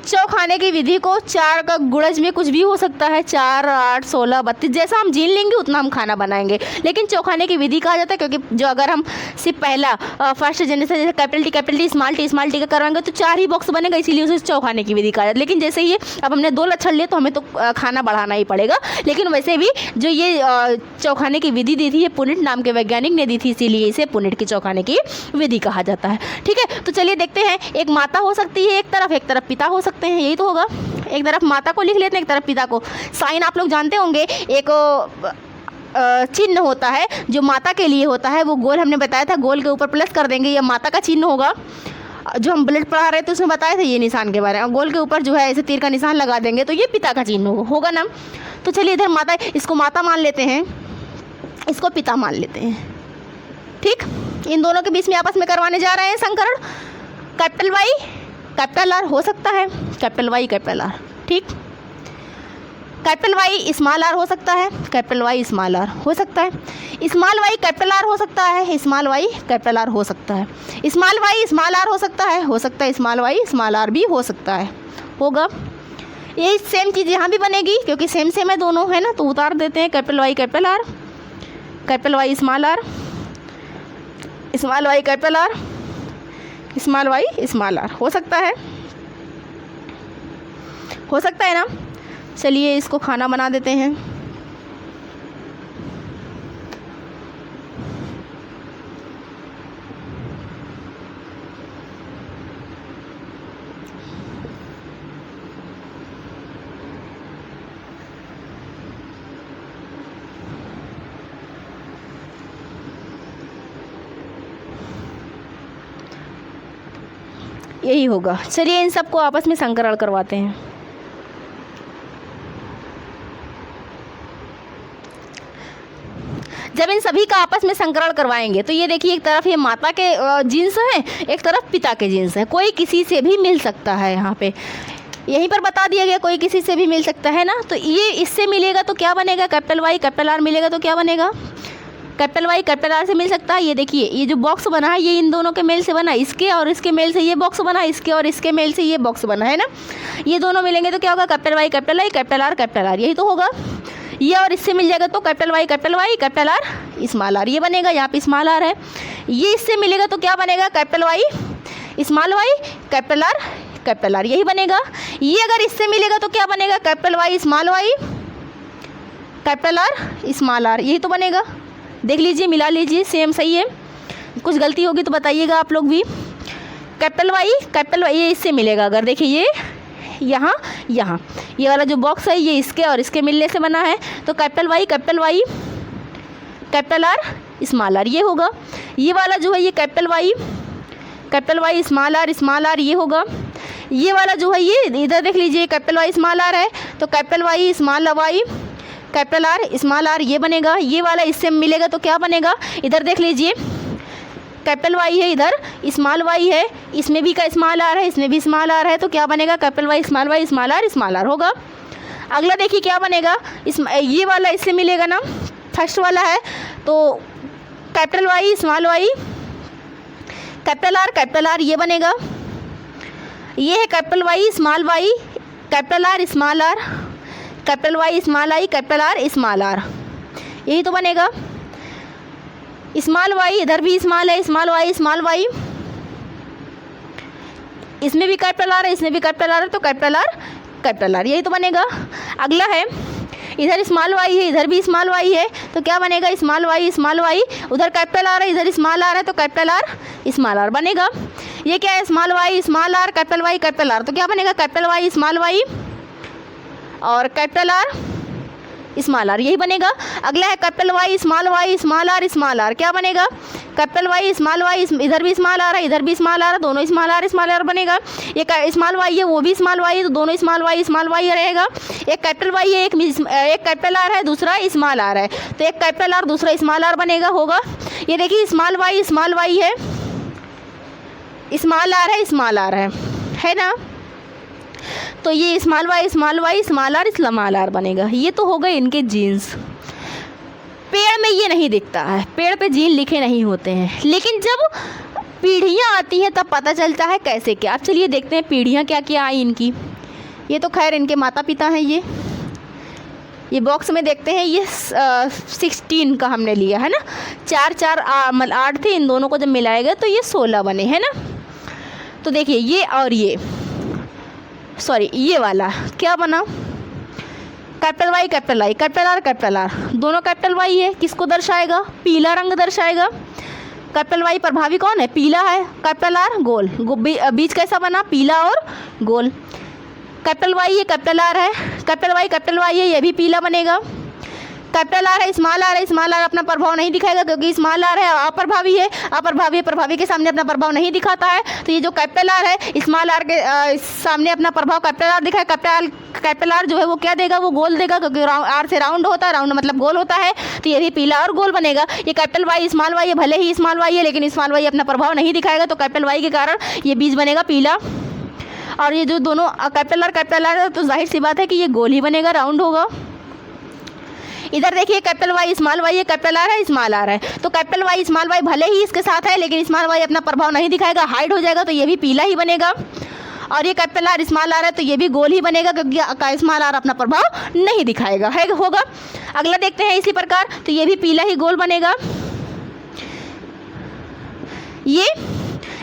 चौखाने की विधि को 4 का गुणज में कुछ भी हो सकता है, 4, 8, 16, 32, जैसा हम जीन लेंगे उतना हम खाना बनाएंगे, लेकिन चौखाने की विधि कहा जाता है क्योंकि जो अगर हम सिर्फ पहला फर्स्ट जनरेशन जैसे कैपिटल टी स्मॉल टी का करवाएंगे तो 4 ही बॉक्स बनेगा, इसीलिए उसे चौखाने की विधि कहा जाता है। लेकिन जैसे ही अब हमने 2 लक्षण लिए तो हमें तो खाना बढ़ाना ही पड़ेगा, लेकिन वैसे भी जो ये चौखाने की विधि दी थी ये पुनेट नाम के वैज्ञानिक ने दी थी, इसीलिए इसे पुनेट की चौखाने की विधि कहा जाता है। ठीक है, तो चलिए देखते हैं। एक माता हो सकती है एक तरफ पिता हो सकते हैं, यही तो होगा। एक तरफ माता को लिख लेते हैं, एक तरफ पिता को। साइन आप लोग जानते होंगे, एक चिन्ह होता है जो माता के लिए होता है, वो गोल हमने बताया था, गोल के ऊपर प्लस कर देंगे, ये माता का चिन्ह होगा। जो हम ब्लड पढ़ा रहे थे उसमें बताए थे ये निशान के बारे में, गोल के ऊपर जो है ऐसे तीर का निशान लगा देंगे तो ये पिता का चिन्ह होगा ना। तो चलिए इधर माता, इसको माता मान लेते हैं, इसको पिता मान लेते हैं। ठीक, इन दोनों के बीच में आपस में करवाने जा रहे हैं संकरण। कैपिटल वाई कैपिटल आर हो सकता है, कैपिटल वाई कैपिटल आर, ठीक। कैपिटल वाई स्मॉल आर हो सकता है, कैपिटल वाई स्मॉल आर हो सकता है। स्मॉल वाई कैपिटल आर हो सकता है, स्मॉल वाई कैपिटल आर हो सकता है। स्मॉल वाई स्मॉल आर हो सकता है, स्मॉल वाई स्मॉल आर भी हो सकता है, होगा। यही सेम चीज़ यहाँ भी बनेगी क्योंकि सेम है दोनों, है ना। तो उतार देते हैं capital Y capital R, capital Y small R, small Y capital R, small Y small R हो सकता है ना। चलिए इसको खाना बना देते हैं। यही होगा। चलिए इन सबको आपस में संकरण करवाते हैं। जब इन सभी का आपस में संकरण करवाएंगे तो ये देखिए, एक तरफ ये माता के जीन्स हैं, एक तरफ पिता के जीन्स हैं। कोई किसी से भी मिल सकता है, यहाँ पे यहीं पर बता दिया गया, कोई किसी से भी मिल सकता है ना। तो ये इससे मिलेगा तो क्या बनेगा, कैपिटल वाई कैपिटल आर मिलेगा तो क्या बनेगा, कैपिटल वाई कैपिटल आर से मिल सकता है। ये देखिए ये जो बॉक्स बना है ये इन दोनों के मेल से बना, इसके और इसके मेल से ये बॉक्स बना, इसके और इसके मेल से ये बॉक्स बना, है ना। ये दोनों मिलेंगे तो क्या होगा, capital Y capital I capital R, यही तो होगा। ये और इससे मिल जाएगा तो capital Y capital R small R, ये बनेगा। यहाँ पे स्मॉल आर है, ये इससे मिलेगा तो क्या बनेगा, capital Y small Y capital R capital R, यही बनेगा। ये अगर इससे मिलेगा तो क्या बनेगा, capital Y small Y capital R small R, यही तो बनेगा। देख लीजिए, मिला लीजिए, सेम सही है। कुछ गलती होगी तो बताइएगा आप लोग भी। कैपिटल वाई ये इससे मिलेगा, अगर देखिए ये यहाँ ये वाला जो बॉक्स है ये इसके और इसके मिलने से बना है, तो capital Y capital R small R ये होगा। ये वाला जो है ये कैपिटल वाई स्मॉल आर ये होगा। ये वाला जो है ये इधर देख लीजिए, कैपिटल वाई स्मॉल आर है, तो capital Y small Y capital R small R ये बनेगा। ये वाला इससे मिलेगा तो क्या बनेगा, इधर देख लीजिए, कैपिटल वाई है, इधर स्मॉल वाई है, इसमें भी का स्मॉल आर है, इसमें भी स्मॉल आर है, तो क्या बनेगा, कैपिटल वाई स्मॉल आर होगा। अगला देखिए क्या बनेगा, ये वाला इससे मिलेगा ना, फर्स्ट वाला है, तो capital Y small Y capital R ये बनेगा। ये है capital Y capital R small R capital Y small I capital R small R, यही तो बनेगा। स्मॉल वाई इधर भी स्मॉल है, स्मॉल वाई इसमें भी कैपिटल आर है, इसमें भी कैपिटल आर है, तो कैपिटल आर यही तो बनेगा। अगला है, इधर स्मॉल वाई है, इधर भी स्मॉल वाई है, तो क्या बनेगा, स्मॉल वाई उधर कैपिटल आर है, इधर स्मॉल आर है, तो कैपिटल आर स्मॉल आर बनेगा। ये क्या है, small Y small R capital R, तो क्या बनेगा, कैपिटल वाई स्मॉल वाई और कैपिटल आर स्मॉल आर यही बनेगा। अगला है कैपिटल वाई स्मॉल आर क्या बनेगा, कैपिटल वाई स्मॉल वाई इधर भी स्मॉल आर है, इधर भी स्मॉल आर है, दोनों स्मॉल आर बनेगा। ये स्मॉल वाई है, वो भी स्मॉल वाई है, तो दोनों स्मॉल वाई रहेगा। एक कैपिटल वाई है, एक कैपिटल आर है, दूसरा स्मॉल आर है, तो एक कैपिटल आर दूसरा स्मॉल आर बनेगा होगा। ये देखिए स्मॉल वाई है, स्मॉल आर है ना, तो ये स्मॉल वाई स्मॉल आर बनेगा। ये तो हो गए इनके जीन्स। पेड़ में ये नहीं दिखता है, पेड़ पे जीन लिखे नहीं होते हैं, लेकिन जब पीढ़ियाँ आती हैं तब पता चलता है कैसे क्या। अब चलिए देखते हैं पीढ़ियाँ क्या क्या आई इनकी। ये तो खैर इनके माता पिता हैं। ये बॉक्स में देखते हैं, ये 16 का हमने लिया है ना, 4 मतलब 8 थे, इन दोनों को जब मिलाएगा तो ये 16 बने हैं ना। तो देखिए ये और ये वाला क्या बना, कैपिटल वाई कैपिटल आर दोनों कैपिटल वाई है, किसको दर्शाएगा, पीला रंग दर्शाएगा। कैपिटल वाई प्रभावी कौन है, पीला है, कैपिटल आर गोल, बीच कैसा बना, पीला और गोल। कैपिटल वाई है, कैपिटल आर है, कैपिटल वाई है, ये भी पीला बनेगा। कैपिटल आर है, स्मॉल आर अपना प्रभाव नहीं दिखाएगा क्योंकि स्मॉल आर है, अप्रभावी है, प्रभावी के सामने अपना प्रभाव नहीं दिखाता है। तो ये जो कैपिटल आर है, स्मॉल आर के सामने अपना प्रभाव कैपिटल आर दिखाए। कैपिटल आर जो है वो क्या देगा, वो गोल देगा क्योंकि आर से राउंड होता है, राउंड मतलब गोल होता है, तो ये भी पीला और गोल बनेगा। ये कैपिटल वाई स्मॉल वाई है, भले ही स्मॉल वाई है लेकिन स्मॉल वाई अपना प्रभाव नहीं दिखाएगा, तो कैपिटल वाई के कारण ये बीज बनेगा पीला। और ये जो दोनों कैपिटल आर तो जाहिर सी बात है कि ये गोल ही बनेगा, राउंड होगा। इधर देखिए कैपिटल वाई स्मॉल वाई है, कैपिटल आर है, स्मॉल आर है, तो कैपिटल वाई स्मॉल वाई भले ही इसके साथ है लेकिन स्मॉल वाई अपना प्रभाव नहीं दिखाएगा, हाइड हो जाएगा, तो ये भी पीला ही बनेगा। और ये कैपिटल आर स्मॉल आर है, तो ये भी गोल ही बनेगा क्योंकि स्मॉल आर अपना प्रभाव नहीं दिखाएगा होगा। अगला देखते हैं इसी प्रकार, तो ये भी पीला ही गोल बनेगा। ये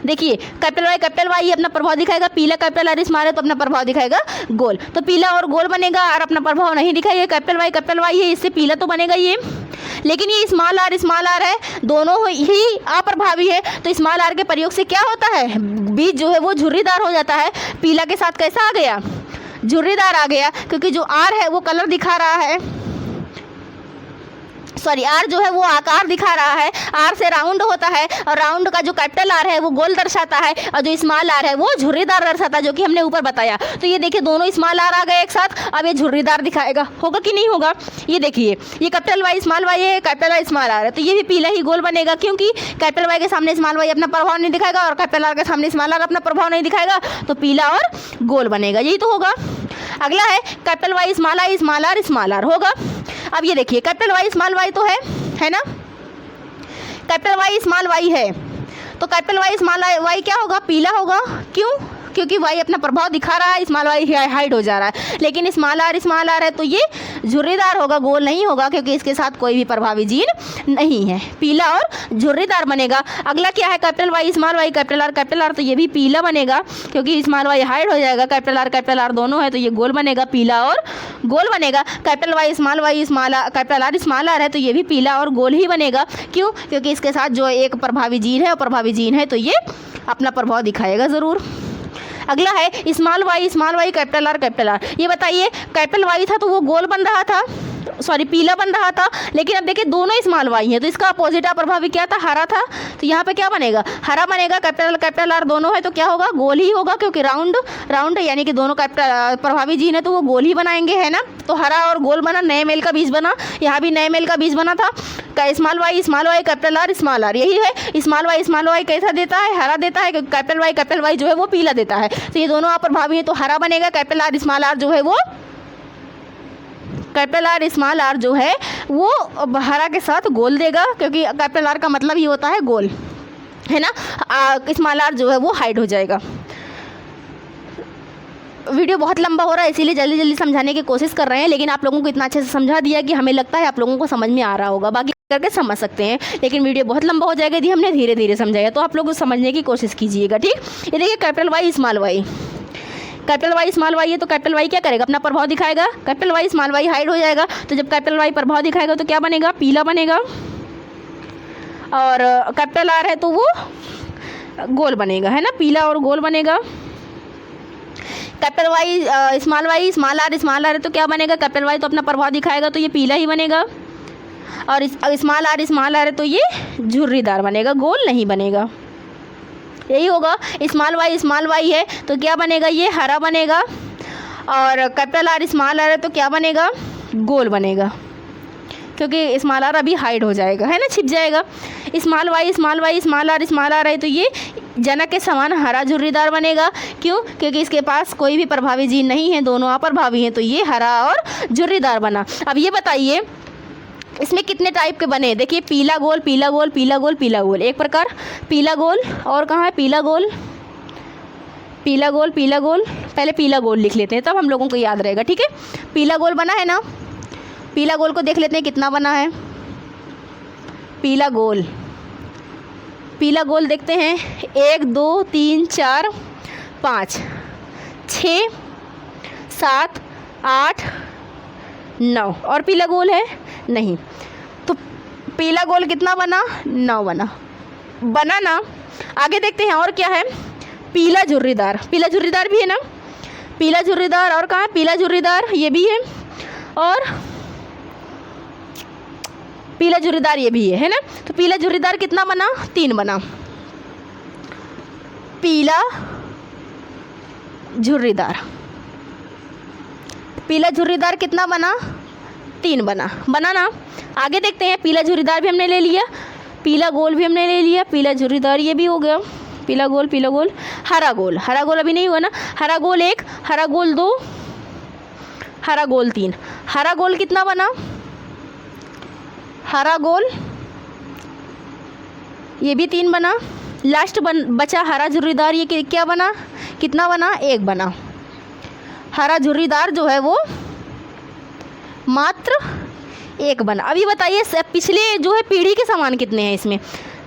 देखिए कैपिटल वाई अपना प्रभाव दिखाएगा, पीला कैपिटल आर स्मॉल है तो अपना प्रभाव दिखाएगा गोल, तो पीला और गोल बनेगा और अपना प्रभाव नहीं दिखाएगा। कैपिटल वाई है, इससे पीला तो बनेगा ये, लेकिन ये स्मॉल आर है, दोनों ही अप्रभावी है, तो स्मॉल आर के प्रयोग से क्या होता है, बीज जो है वो झुर्रीदार हो जाता है। पीला के साथ कैसा आ गया, झुर्रीदार आ गया, क्योंकि जो आर है वो कलर दिखा रहा है, आर जो है वो आकार दिखा रहा है, आर से राउंड होता है और राउंड का जो कैपिटल आर है वो गोल दर्शाता है और जो स्मॉल आर है वो झुर्रीदार दर्शाता है, जो कि हमने ऊपर बताया। तो ये देखिए दोनों स्मॉल आर आ गए एक साथ, अब ये झुर्रीदार दिखाएगा, होगा कि नहीं होगा। ये देखिए ये कैपिटल वाई स्मॉल वाई है, कैपिटल वाई स्मॉल आर है, तो ये भी पीला ही गोल बनेगा क्योंकि कैपिटल वाई के सामने स्मॉल वाई अपना प्रभाव नहीं दिखाएगा और कैपिटल आर के सामने स्मॉल आर अपना प्रभाव नहीं दिखाएगा, तो पीला और गोल बनेगा, यही तो होगा। अगला है कैपिटल वाई स्मॉल आर होगा। अब ये देखिए कैपिटल वाई स्मॉल वाई तो है ना, कैपिटल वाई स्मॉल वाई है, तो कैपिटल वाई स्मॉल वाई क्या होगा, पीला होगा। क्यों, क्योंकि वाई अपना प्रभाव दिखा रहा है, स्मॉल वाई हाइड हो जा रहा है। लेकिन स्मॉल आर है तो ये झुर्रीदार होगा, गोल नहीं होगा, क्योंकि इसके साथ कोई भी प्रभावी जीन नहीं है। पीला और झुर्रीदार बनेगा। अगला क्या है, कैपिटल वाई कैपिटल आर, तो ये भी पीला बनेगा, क्योंकि स्मॉल वाई हाइड हो जाएगा। कैपिटल आर दोनों है तो ये गोल बनेगा, पीला और गोल बनेगा। Capital Y capital R small R है तो ये भी पीला और गोल ही बनेगा। क्यों? क्योंकि इसके साथ जो एक प्रभावी जीन है, और प्रभावी जीन है तो ये अपना प्रभाव दिखाएगा ज़रूर। अगला है स्मॉल वाई कैपिटल आर। ये बताइए, कैपिटल वाई था तो वो गोल बन रहा था, पीला बन रहा था, लेकिन अब देखिए दोनों स्मॉल वाई हैं तो इसका अपोजिट प्रभावी क्या था, हरा था। तो यहाँ पे क्या बनेगा, हरा बनेगा। कैपिटल आर दोनों है तो क्या होगा, गोल ही होगा, क्योंकि राउंड है, यानी कि दोनों कैपिटल प्रभावी जीन है तो वो गोल ही बनाएंगे, है ना। तो हरा और गोल बना, नए मेल का बीज बना। यहाँ भी नए मेल का बीज बना था। स्मॉल वाई कैपिटल आर, यही है। स्मॉल वाई कैसा देता है, हरा देता है, क्योंकि कैपिटल वाई जो है वो पीला देता है। तो ये दोनों प्रभावी हैं तो हरा बनेगा। कैपिटल आर स्मॉल आर जो है वो कैपिटल आर स्मॉल आर जो है वो हरा के साथ गोल देगा, क्योंकि कैपिटल आर का मतलब ही होता है गोल, है ना। स्मॉल आर जो है वो हाइड हो जाएगा। वीडियो बहुत लंबा हो रहा है, इसीलिए जल्दी समझाने की कोशिश कर रहे हैं, लेकिन आप लोगों को इतना अच्छे से समझा दिया कि हमें लगता है आप लोगों को समझ में आ रहा होगा। बाकी करके समझ सकते हैं, लेकिन वीडियो बहुत लंबा हो जाएगा यदि हमने धीरे समझाया, तो आप लोग समझने की कोशिश कीजिएगा, ठीक। ये देखिए कैपिटल वाई स्मॉल वाई है तो कैपिटल वाई क्या करेगा, अपना प्रभाव दिखाएगा। Capital Y small Y hide हो जाएगा, तो जब कैपिटल वाई प्रभाव दिखाएगा तो क्या बनेगा, पीला बनेगा। और कैपिटल आर है तो वो गोल बनेगा, है ना, पीला और गोल बनेगा। कैपिटल वाई स्मॉल आर है तो क्या बनेगा, कैपिटल वाई तो अपना प्रभाव दिखाएगा तो ये पीला ही बनेगा। और स्मॉल आर है तो ये झुर्रीदार बनेगा, गोल नहीं बनेगा। यही होगा। स्मॉल वाई है तो क्या बनेगा, ये हरा बनेगा। और कैपिटल आर स्मॉल आर है तो क्या बनेगा, गोल बनेगा, क्योंकि स्मॉल आर अभी हाइड हो जाएगा, है ना, छिप जाएगा। स्मॉल वाई स्मॉल आर है तो ये जनक के समान हरा झुर्रीदार बनेगा। क्यों? क्योंकि इसके पास कोई भी प्रभावी जीन नहीं है, दोनों अप्रभावी हैं, तो ये हरा और झुर्रीदार बना। अब ये बताइए इसमें कितने टाइप के बने। देखिए पीला गोल, एक प्रकार पीला गोल। और कहाँ है पीला गोल, पहले पीला गोल लिख लेते हैं, तब हम लोगों को याद रहेगा, ठीक है। पीला गोल बना है ना, पीला गोल को देख लेते हैं कितना बना है। पीला गोल देखते हैं, 1 2 3 4 5 6 7 8 9। और पीला गोल है नहीं, तो पीला गोल कितना बना, 9 बना ना। आगे देखते हैं और क्या है, पीला झुर्रीदार भी है ना, पीला झुर्रीदार। और कहाँ है पीला झुर्रीदार, ये भी है। और पीला झुर्रीदार ये भी है ना। तो पीला झुर्रीदार कितना बना, 3 बना। पीला झुर्रीदार कितना बना, 3 बना ना। आगे देखते हैं, पीला झुर्रीदार भी हमने ले लिया, पीला गोल भी हमने ले लिया, पीला झुर्रीदार ये भी हो गया। पीला गोल, हरा गोल अभी नहीं हुआ ना। हरा गोल 1, हरा गोल 2, हरा गोल 3। हरा गोल कितना बना, हरा गोल ये भी 3 बना। लास्ट बचा हरा झुर्रीदार, ये क्या बना, कितना बना, 1 बना। हरा झुर्रीदार जो है वो मात्र 1 बना। अभी बताइए पिछले जो है पीढ़ी के समान कितने हैं इसमें,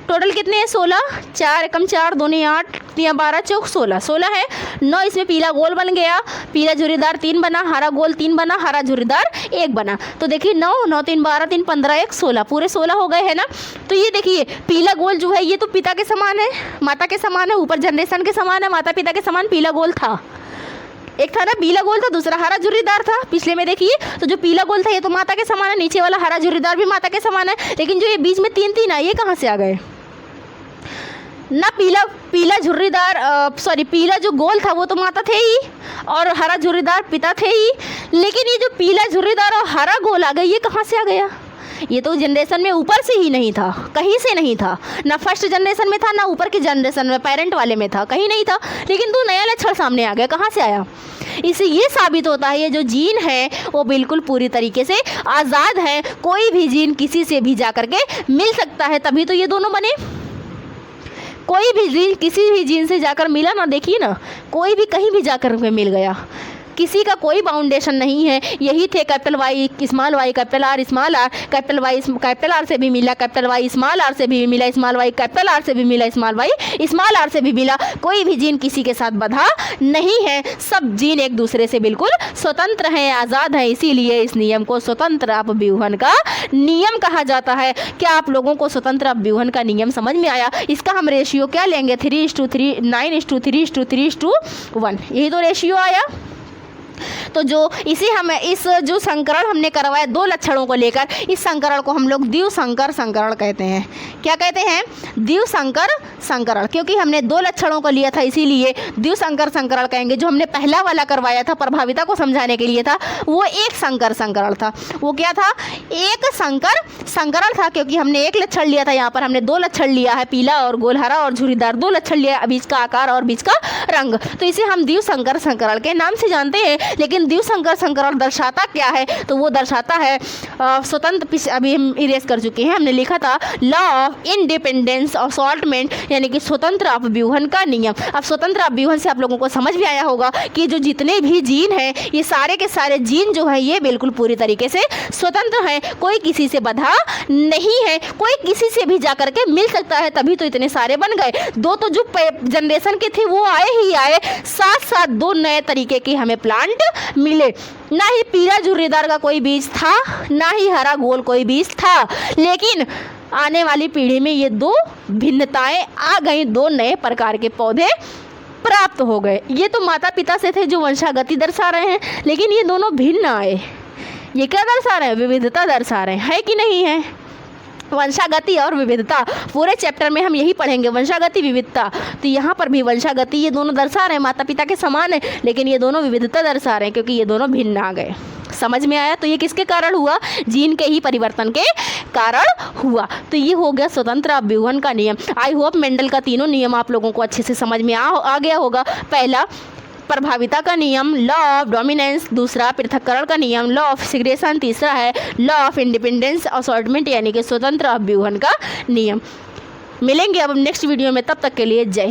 टोटल कितने हैं, 16। 4 एकम 4, 2 ने 8, 3 12 चौक 16 है। 9 इसमें पीला गोल बन गया, पीला झुर्रीदार 3 बना, हरा गोल 3 बना, हरा झुर्रीदार 1 बना। तो देखिए 9 9 3 12 3 15 1 16, पूरे 16 हो गए, है ना। तो ये देखिए पीला गोल जो है ये तो पिता के समान है, माता के समान है, ऊपर जनरेशन के समान है, माता पिता के समान पीला गोल था। एक था ना पीला गोल था, दूसरा हरा झुर्रीदार था पिछले में। देखिए तो जो पीला गोल था ये तो माता के समान है, नीचे वाला हरा झुर्रीदार भी माता के समान है। लेकिन जो ये बीच में 3 है ये कहाँ से आ गए ना। पीला झुर्रीदार पीला जो गोल था वो तो माता थे ही, और हरा झुर्रीदार पिता थे ही। लेकिन ये जो पीला झुर्रीदार और हरा गोल आ गया, ये कहाँ से आ गया, ये तो जनरेशन में ऊपर से ही नहीं था, कहीं से नहीं था, ना फर्स्ट जनरेशन में था, ना ऊपर की जनरेशन में पेरेंट वाले में था, कहीं नहीं था। लेकिन तो नया लक्षण सामने आ गया, कहाँ से आया। इससे ये साबित होता है ये जो जीन है वो बिल्कुल पूरी तरीके से आज़ाद है, कोई भी जीन किसी से भी जा करके मिल सकता है, तभी तो ये दोनों बने। कोई भी जीन किसी भी जीन से जाकर मिला ना, देखिए ना, कोई भी कहीं भी जाकर के मिल गया, किसी का कोई बाउंडेशन नहीं है। यही थे capital Y small Y capital R small R, capital Y capital R से भी मिला, कैपिटल वाई स्मॉल आर से भी मिला, स्मॉल वाई कैपिटल आर से भी मिला, स्मॉल वाई स्मॉल आर से भी मिला। कोई भी जीन किसी के साथ बंधा नहीं है, सब जीन एक दूसरे से बिल्कुल स्वतंत्र हैं, आज़ाद हैं। इसीलिए इस नियम को स्वतंत्र अपव्यूहन का नियम कहा जाता है। क्या आप लोगों को स्वतंत्र अपव्यूहन का नियम समझ में आया? इसका हम रेशियो क्या लेंगे? 3:3, 9:3:3:1, यही तो रेशियो आया। तो जो इसे हम इस जो संकरण हमने करवाया दो लक्षणों को लेकर, इस संकरण को हम लोग द्विसंकर संकरण कहते हैं। क्या कहते हैं? द्विसंकर संकरण, क्योंकि हमने दो लक्षणों को लिया था इसीलिए द्विसंकर संकरण कहेंगे। जो हमने पहला वाला करवाया था प्रभाविता को समझाने के लिए था, वो एक संकर संकरण था। वो क्या था? एक संकर संकरण था, क्योंकि हमने एक लक्षण लिया था, यहाँ पर हमने दो लक्षण लिया है, पीला और गोल, हरा और झुर्रीदार, दो लक्षण लिया है, बीच का आकार और बीच का रंग। तो इसे हम द्विसंकर संकरण के नाम से जानते हैं। लेकिन द्विसंकर संकरण दर्शाता क्या है? तो वो दर्शाता है स्वतंत्र, अभी हम इरेज कर चुके हैं, हमने लिखा था लॉ ऑफ इंडिपेंडेंस असॉर्टमेंट, यानी कि स्वतंत्र अपव्यूहन का नियम। अब स्वतंत्र अपव्यूहन से आप लोगों को समझ में आया होगा कि जो जितने भी जीन हैं, ये सारे के सारे जीन जो है ये बिल्कुल पूरी तरीके से स्वतंत्र हैं, कोई किसी से बंधा नहीं है, कोई किसी से भी जाकर के मिल सकता है, तभी तो इतने सारे बन गए। दो तो जो जनरेशन के थे वो आए ही आए, साथ साथ दो नए तरीके के हमें प्लांट मिले। ना ही पीला झुर्रीदार का कोई बीज था, ना ही हरा गोल कोई बीज था, लेकिन आने वाली पीढ़ी में ये दो भिन्नताएं आ गई, दो नए प्रकार के पौधे प्राप्त हो गए। ये तो माता पिता से थे जो वंशागति दर्शा रहे हैं, लेकिन ये दोनों भिन्न आए। ये क्या दर्शा रहे हैं? विविधता दर्शा रहे हैं, है कि नहीं है? वंशागति और विविधता, पूरे चैप्टर में हम यही पढ़ेंगे, वंशागति विविधता। तो यहाँ पर भी वंशागति ये दोनों दर्शा रहे हैं, माता पिता के समान है, लेकिन ये दोनों विविधता दर्शा रहे हैं, क्योंकि ये दोनों भिन्न आ गए। समझ में आया? तो ये किसके कारण हुआ? जीन के ही परिवर्तन के कारण हुआ। तो ये हो गया स्वतंत्र अपव्यूहन का नियम। आई होप मेंडल का तीनों नियम आप लोगों को अच्छे से समझ में आ गया होगा। पहला प्रभाविता का नियम, लॉ ऑफ डोमिनेंस, दूसरा पृथक्करण का नियम, लॉ ऑफ सिग्रेशन, तीसरा है लॉ ऑफ इंडिपेंडेंस असॉर्टमेंट, यानी कि स्वतंत्र अपव्यूहन का नियम। मिलेंगे अब नेक्स्ट वीडियो में, तब तक के लिए जय हिंद।